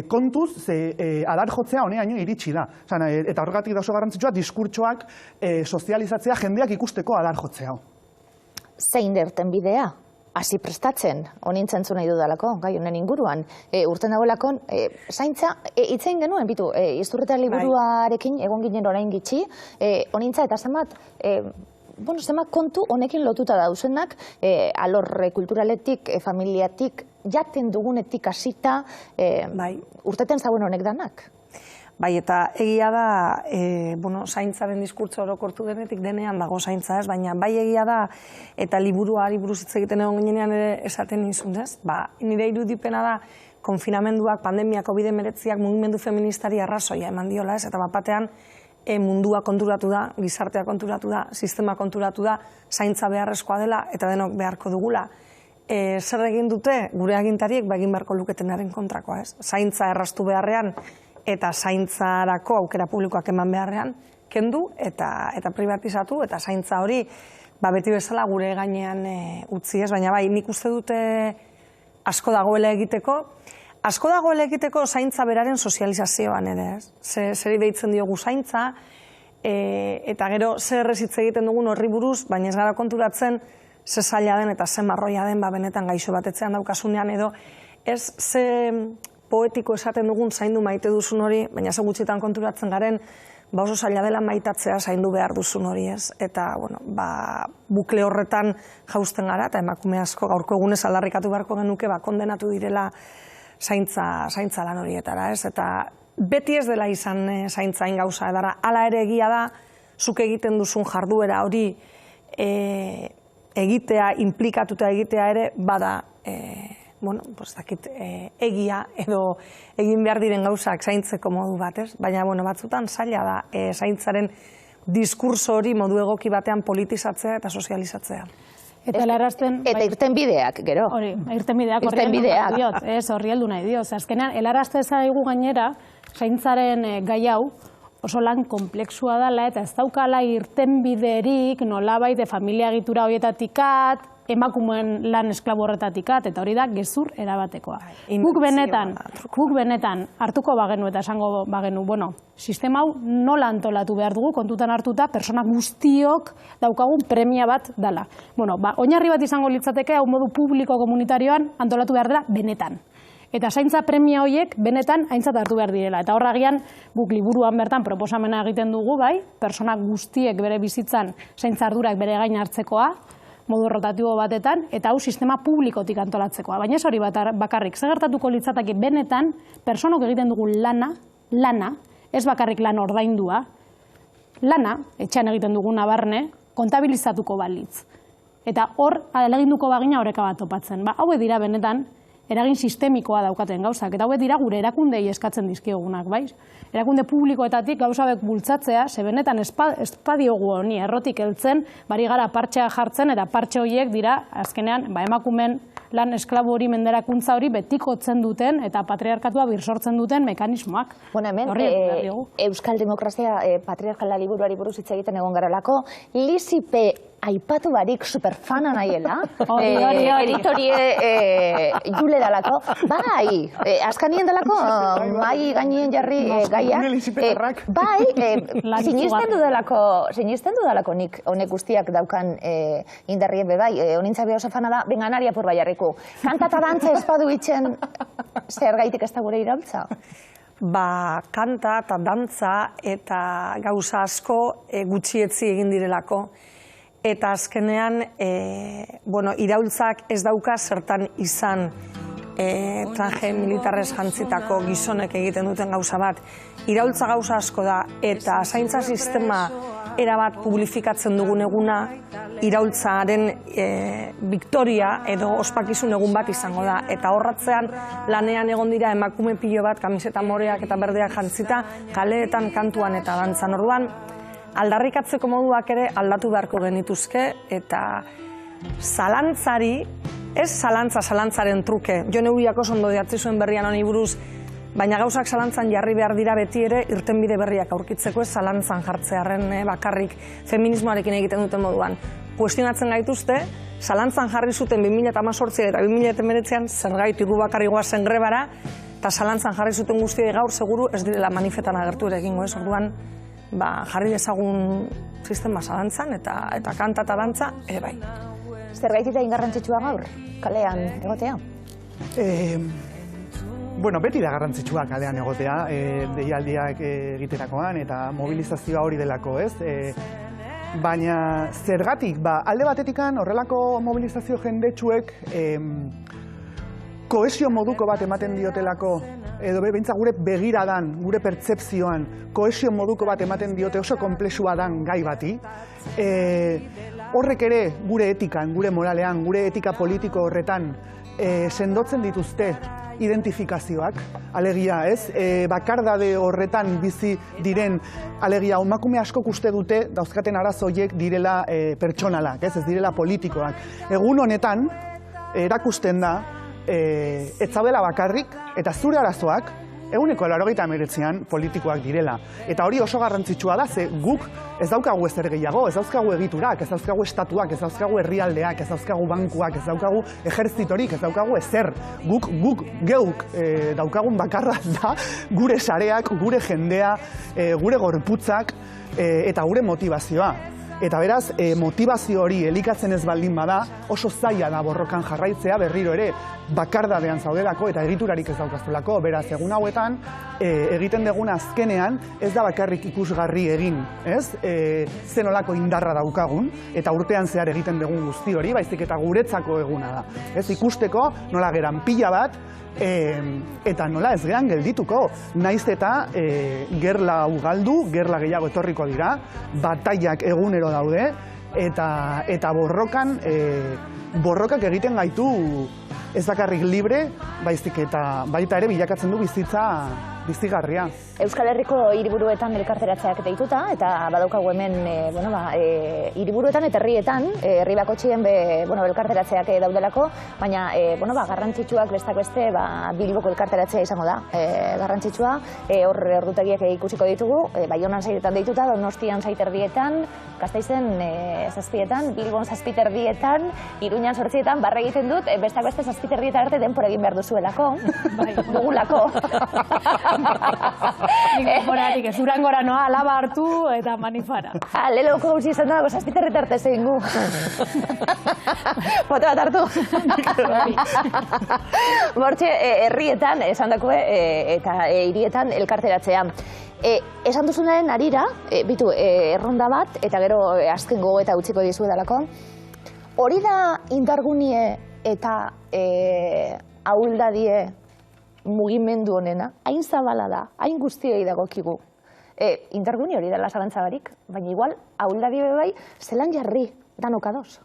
kontuz, adar jotzea honeaino iritsi da. Eta horregatik da oso garrantzitsua, diskurtsoak sozializatzea jendeak ikusteko adar jotzea. Zein derten bidea? Hasi prestatzen, honintzen nahi dudalako, gai honen inguruan. Urten dagoelako, zaintza, itzein genuen, bitu, Izturreta liburuarekin egon ginen orain gitxi, honintza eta zenbat kontu honekin lotuta dauzenak, alor kulturaletik, familiatik, jaten dugunetik hasita, urteten zauen honek danak. Bai, eta egia da, zaintzaren diskurtso orokortu denetik denean dago zaintza ez, baina bai egia da, eta liburuari buruz hitz egiten egon ginean ere esaten nizun ez, nire irudipena da, konfinamenduak, pandemia, COVID-19 mugimendu feministari arrazoia eman diola ez, eta batean mundua konturatu da, gizartea konturatu da, sistema konturatu da, zaintza beharrezkoa dela, eta denok beharko dugula. Zer egin dute, gure agintariek egin beharko luketenaren kontrakoa ez, zaintza erraztu beharrean, eta zaintzarako aukera publikoak eman beharrean, kendu eta privatizatu, eta zaintza hori beti bezala gure gainean utzi ez, baina bai, nik uste dute asko dagoela egiteko zaintza beraren sozializazioan ere ez. Zeri deitzen diogu zaintza, eta gero zer errezitze egiten dugun horri buruz, baina ez gara konturatzen ze zaila den eta ze marroia den benetan gaixo batetzean daukasunean edo ez ze poetiko esaten dugun zaindu maite duzun hori, baina ze gutxitan konturatzen garen, oso zaila dela maitatzea zaindu behar duzun hori ez. Eta, bukle horretan jausten gara, eta emakume asko gaurko egunez aldarrikatu beharko genuke, kondenatu direla zaintza lan horietara ez. Eta beti ez dela izan zaintzain gauza edara, hala ere egia da, zuk egiten duzun jarduera hori egitea, implikatuta egitea ere, bada egia edo egin behar diren gauzak zaintzeko modu bat, ez? Baina, batzutan zaila da zaintzaren diskurso hori modu egoki batean politizatzea eta sozializatzea. Eta irten bideak, gero. Hori, irten bideak horri heldu nahi diot. Azkenean, helarazte zaigu gainera, zaintzaren gai hau, oso lan konplexua dela eta ez daukala irten biderik nolabait familia egitura horietatikat, emakumeen lan esklabu horretatikat, eta hori da gezur erabatekoa. Guk benetan hartuko bagenu eta esango bagenu, bueno, sistema hau nola antolatu behar dugu, kontutan hartuta, persona guztiok daukagun premia bat dela. Bueno, oinarri bat izango litzateke, hau modu publiko komunitarioan antolatu behar dela benetan. Eta zaintza premia horiek benetan aintzat hartu behar direla. Eta horragian guk liburuan bertan proposamena egiten dugu, bai, persona guztiek bere bizitzan zaintza ardurak bere gain hartzekoa, modu rotatibo batetan, eta hau sistema publikotik antolatzekoa. Baina ez hori bakarrik, zer gertatuko litzateke benetan, personok egiten dugu lana, ez bakarrik lan ordaindua, lana, etxean egiten duguna barne, kontabilizatuko balitz. Eta hor, aleginduko bagina horreka bat topatzen. Hauek dira benetan, eragin sistemikoa daukaten gauzak, eta hauek dira gure erakundei eskatzen dizkiogunak, bai? Erakunde publikoetatik gauzabek bultzatzea, ze benetan espadiogu honi errotik heltzen, bari gara partxea jartzen, eta partxe horiek dira, azkenean, emakumen lan esklabu hori menderakuntza hori betikotzen duten, eta patriarkatua birsortzen duten mekanismoak. Bueno, hemen, Euskal Demokrazia patriarkala liburuari buruz hitz egiten egon garelako, Lisipe aipatu barik superfana nahiela, editorie jule dalako, bai, askanien dalako, mai gainien jarri gaia, bai, sinisten du dalako nik honek guztiak daukan indarrien be bai, honintza beha oso fana da, bengan ari apur baiarriku, kanta eta dantza espadu itxen, zer gaitik ez da gure iraultza? Kanta eta dantza eta gauza asko gutxietzi egin direlako. Eta azkenean, iraultzak ez dauka zertan izan traje militarrez jantzitako gizonek egiten duten gauza bat. Iraultza gauza asko da, eta zaintza sistema erabat publifikatzen dugun eguna, iraultzaren biktoria edo ospakizun egun bat izango da. Eta horratzean lanean egon dira emakume pilo bat, kamiseta moreak eta berdeak jantzita, kaleetan, kantuan eta dantzan orduan, aldarrikatzeko moduak ere aldatu beharko genituzke, eta zalantzari, ez zalantzaren truke. Jo neubiak oso ondo diatzi zuen berrian honi buruz, baina gauzak zalantzan jarri behar dira beti ere irtenbide berriak aurkitzeko, ez zalantzan jartzearen bakarrik feminismoarekin egiten duten moduan. Kuestionatzen gaituzte, zalantzan jarri zuten 2018 eta 2019an zergaitik gu bakarri goazen grebara, eta zalantzan jarri zuten guztiei gaur seguru ez direla manifetan agertu ere egingo, ez orduan, jarri dezagun sistema zalantzan eta kanta eta dantza ere bai. Zergaitik da ingarrantzitsua gaur, kalean egotea? Beti da garrantzitsua kalean egotea, deialdiak egiterakoan eta mobilizazioa hori delako, ez? Baina zergatik, alde batetikan horrelako mobilizazio jendetsuek kohesio moduko bat ematen diotelako, edo behintzat gure begiradan, gure pertzepzioan, kohesio moduko bat ematen diote oso konplexua dan gai bati. Horrek ere gure etikan, gure moralean, gure etika politiko horretan sendotzen dituzte identifikazioak, alegia, ez? Bakardade horretan bizi diren, alegia, emakume askok uste dute dauzkaten arazoiek direla pertsonalak, ez direla politikoak. Egun honetan, erakusten da, ez zaudela bakarrik, eta zure arazoak, 189an politikoak direla. Eta hori oso garrantzitsua da, ze guk ez daukagu ezer gehiago, ez dauzkagu egiturak, ez dauzkagu estatuak, ez dauzkagu herrialdeak, ez dauzkagu bankuak, ez daukagu ejertzitorik, ez daukagu ezer. Guk geuk daukagun bakarra da gure sareak, gure jendea, gure gorputzak eta gure motivazioa. Eta beraz, motivazio hori elikatzen ez baldin bada, oso zaila da borrokan jarraitzea berriro ere bakardadean zaudelako eta egiturarik ez daukazulako. Beraz, egun hauetan, egiten duguna azkenean ez da bakarrik ikusgarri egin, ez? Zenolako indarra daukagun eta urtean zehar egiten dugun guzti hori, baizik eta guretzako eguna da. Ez ikusteko nola geran pila bat, eta nola ez gehan geldituko, naiz eta gerla ugaldu, gerla gehiago etorriko dira, bataiak egunero daude, eta borrokak egiten gaitu ez bakarrik libre, baizik eta baita ere bilakatzen du bizitza bizigarria. Euskal Herriko hiriburuetan elkarteratzeak deituta, eta badaukagu hemen hiriburuetan eta herrietan, herri bakotxien elkarteratzeak daudelako, baina garrantzitsuak bestak beste Bilboko elkarteratzea izango da garrantzitsua, hor ordutegiak ikusiko ditugu, Baionan sairetan deituta, Donostian saiterdietan, Gasteizen 7etan, Bilbon 7:30, Iruñan 8etan, barra egiten dut, besteak beste 7:30 arte denbora egin behar duzuelako. Dugulako. Nik denboratik ez Durangora noa, alaba hartu eta manifara. Leloko gutxi izan dago, 7:30 arte zein gu. Foto bat hartu. Bortxe, herrietan, esan dakue, eta hirietan elkarteratzea. Esan duzunaren arira, bitu, erronda bat, eta gero azken gogoeta utziko dizuedalako. Hori da indargunie eta ahuldadie mugimendu honena, hain zabala da, hain guztiei dagokigu. Indargunie hori dela zalantza barik, baina igual ahuldadie bai, zelan jarri, danok ados.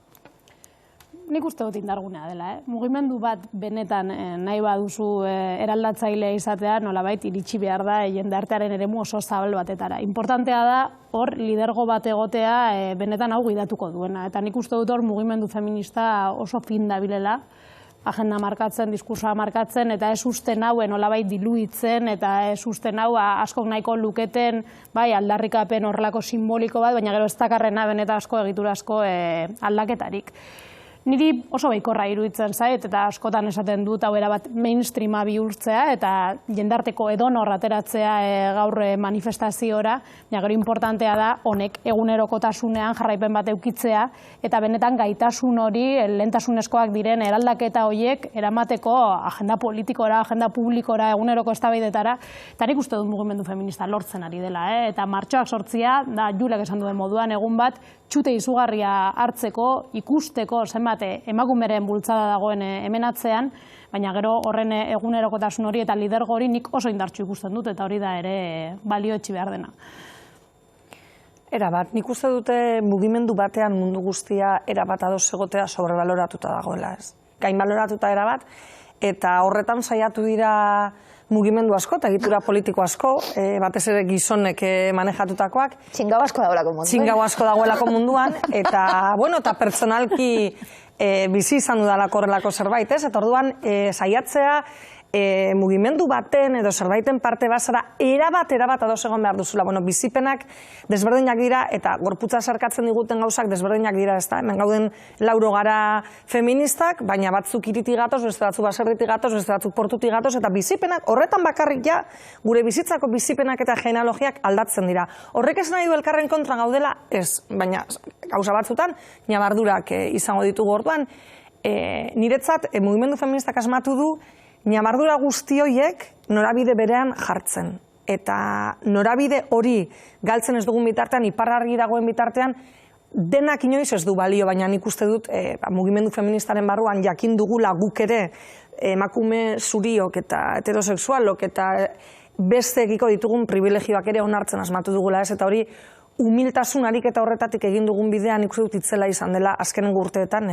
Nik uste dut indargunea dela, Mugimendu bat benetan nahi baduzu eraldatzailea izatea, nolabait iritsi behar da jendartearen eremu oso zabal batetara. Importantea da hor lidergo bat egotea benetan hau gidatuko duena. Eta nik uste dut hor mugimendu feminista oso fin dabilela, agenda markatzen, diskursoa markatzen, eta ez usten hauen nolabait diluitzen, eta ez usten hau askok nahiko luketen aldarrikapen horrelako simboliko bat, baina gero ez dakarrena benetan asko egitura asko aldaketarik. Niri oso baikorra iruditzen zait, eta askotan esaten dut hau erabat mainstreama bihurtzea, eta jendarteko edonor ateratzea gaur manifestaziora, baina gero importantea da honek egunerokotasunean jarraipen bat eukitzea, eta benetan gaitasun hori lehentasunezkoak diren eraldaketa horiek eramateko agenda politikora, agenda publikora, eguneroko eztabaidetara, eta nik uste dut mugimendu feminista lortzen ari dela, eta martxoak sortzia, da Julek esan duen moduan, egun bat, txute izugarria hartzeko, ikusteko zenbat emakumeren bultzada dagoen hemen atzean, baina gero horren egunerokotasun hori eta lidergo hori nik oso indartsu ikusten dut, eta hori da ere balioetsi behar dena. Erabat, nik uste dute mugimendu batean mundu guztia erabat ados egotea sobrebaloratuta dagoela, ez? Gain baloratuta erabat, eta horretan saiatu dira mugimendu asko eta egitura politiko asko, batez ere gizonek manejatutakoak. Txingau asko dagoelako munduan. Txingau asko dagoelako munduan, eta pertsonalki bizi izan dudalako horrelako zerbait, ez? Eta orduan saiatzea mugimendu baten edo zerbaiten parte bazara erabat ados egon behar duzula. Bizipenak desberdinak dira eta gorputza sarkatzen diguten gauzak desberdinak dira, ezta? Hemen gauden 4 gara feministak, baina batzuk iritik gatoz, beste batzuk baserritik gatoz, beste batzuk portutik gatoz, eta bizipenak horretan bakarrik ja gure bizitzako bizipenak eta genealogiak aldatzen dira. Horrek ez nahi du elkarren kontra gaudela, ez, baina gauza batzutan ñabardurak izango ditugu orduan. Niretzat mugimendu feministak asmatu du ñabardura guzti horiek norabide berean jartzen. Eta norabide hori galtzen ez dugun bitartean, iparrargi dagoen bitartean, denak inoiz ez du balio, baina nik uste dut mugimendu feministaren barruan jakin dugula guk ere emakume zuriok eta heterosexualok eta beste egiko ditugun privilegioak ere onartzen asmatu dugula, ez? Eta hori humiltasun ariketa horretatik egin dugun bidean nik uste dut itzela izan dela azkenengo urteetan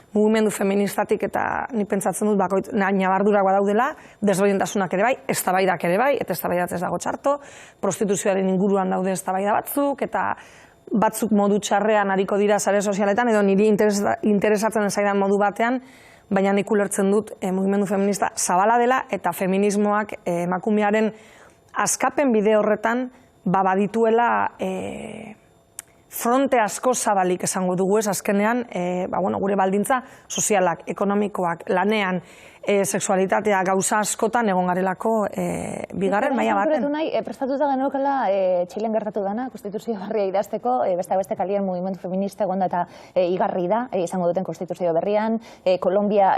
mugimendu feministatik, eta nik pentsatzen dut ñabardurak badaudela, desberdintasunak ere bai, eztabaidak ere bai, eta eztabaidat ez dago txarto, prostituzioaren inguruan daude eztabaida batzuk, eta batzuk modu txarrean ariko dira sare sozialetan, edo niri interesatzen zaidan modu batean, baina nik ulertzen dut mugimendu feminista zabala dela, eta feminismoak emakumearen askapen bide horretan badituela fronte asko zabalik esango dugu ez, azkenean gure baldintza sozialak, ekonomikoak, lanean, sexualitatea gauza askotan egon garelako bigarren maila baten. Prestatuta genuekela Txilen gertatu dana, konstituzio berria idazteko, beste kalien mugimendu feminista egonda eta igarri da, izango duten konstituzio berrian, Kolombia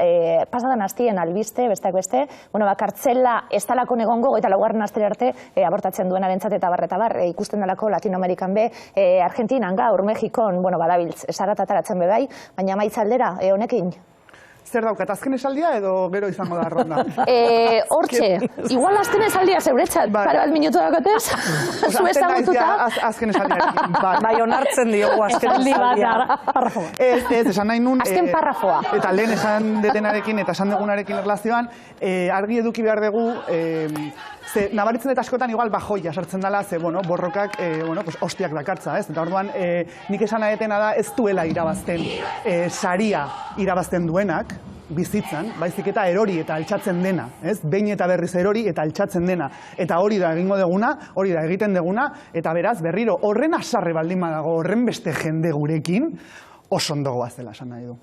pasadan hastien albiste, besteak beste, kartzela ez talako negongo, eta laugarren astera arte abortatzen duenarentzat eta bar, ikusten dalako Latinoamerikan be, Argentinan gaur, Mexikon, badabiltz, zaratataratzen be bai, baina maitza aldera, honekin? Zer daukat, azken esaldia edo gero izango da ronda? Hortxe, igual azken esaldia zeuretzat, para bat minutu dakotez, zu ezagututa. Azken esaldiarekin, bai, onartzen diogu azken esaldia. Ez, esan nahi nun. Azken parrafoa. Eta lehen esan detenarekin eta esan dugunarekin erlazioan, argi eduki behar dugu, nabaritzen eta askotan igual bajoia sartzen dela, borrokak hostiak dakartza, ez? Eta orduan, nik esan nahetena da ez duela irabazten saria irabazten duenak, bizitzan, baizik eta erori eta altxatzen dena, ez? Behin eta berriz erori eta altxatzen dena. Eta hori da egingo deguna, hori da egiten deguna, eta beraz, berriro, horren asarre baldin badago, horren beste jende gurekin, oso ondo goazela, esan nahi du.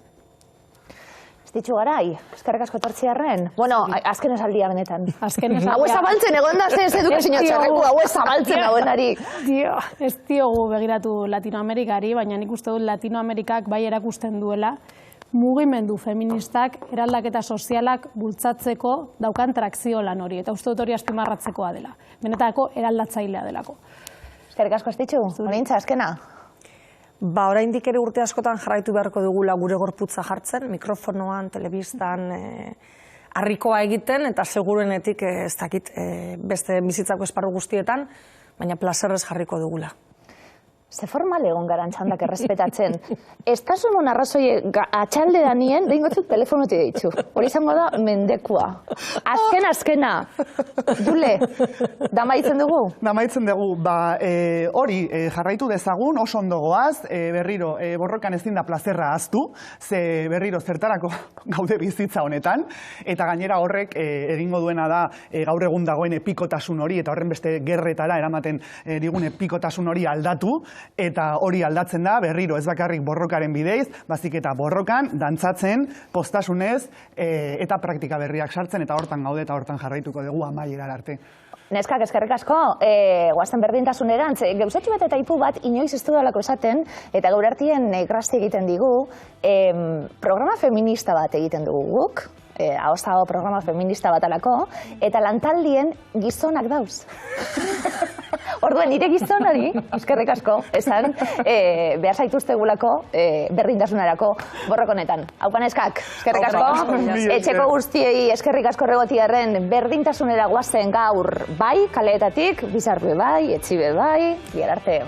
Ez ditxu garai, eskerrik asko etortziarren. Bueno, azken esaldia benetan. Azken esaldia. Hau ez zabaltzen egon da, ez edukazio txarreku, hau ez zabaltzen dagoenari. Ez diogu begiratu Latinoamerikari, baina nik uste dut Latinoamerikak bai erakusten duela, mugimendu feministak eraldaketa sozialak bultzatzeko daukan trakzio lan hori, eta uste dut hori azpimarratzekoa dela. Benetako eraldatzailea delako. Eskerrik asko ez ditxu, horintza, azkena. Oraindik ere urte askotan jarraitu beharko dugula gure gorputza jartzen, mikrofonoan, telebistan, harrikoa egiten, eta seguruenetik ez dakit beste bizitzako esparru guztietan, baina plazerrez jarriko dugula. Ze formal egon garan txandak errespetatzen. Ez tasun hon arrazoi atxalde danien, behin gotzut telefonote ditzu. Hori izango da mendekua. Azkena. Dule, damaitzen dugu? Damaitzen dugu, hori jarraitu dezagun, oso ondo goaz, berriro borrokan ezin da plazerra ahaztu, ze berriro zertarako gaude bizitza honetan, eta gainera horrek egingo duena da gaur egun dagoen epikotasun hori, eta horren beste gerretara eramaten digun epikotasun hori aldatu, eta hori aldatzen da, berriro ez bakarrik borrokaren bideiz, bazik eta borrokan, dantzatzen, postasunez, eta praktika berriak sartzen, eta hortan gaude eta hortan jarraituko dugu amaierar arte. Neskak, eskerrik asko, guazten berdintasunerantz, gauzatxu bat eta ipu bat inoiz ez dudalako esaten, eta gaur artien grasti egiten digu, programa feminista bat egiten dugu guk, ahostago programa feminista bat alako, eta lantaldien gizonak dauz. Orduan, nire gizon hori, eskerrik asko, esan, behar zaituztegulako berdintasunerako borrokonetan. Haupa neskak, eskerrik asko, etxeko guztiei eskerrik asko regotiarren berdintasunera guazen gaur bai, kaleetatik, bizarbe bai, etxibe bai, bihar arte.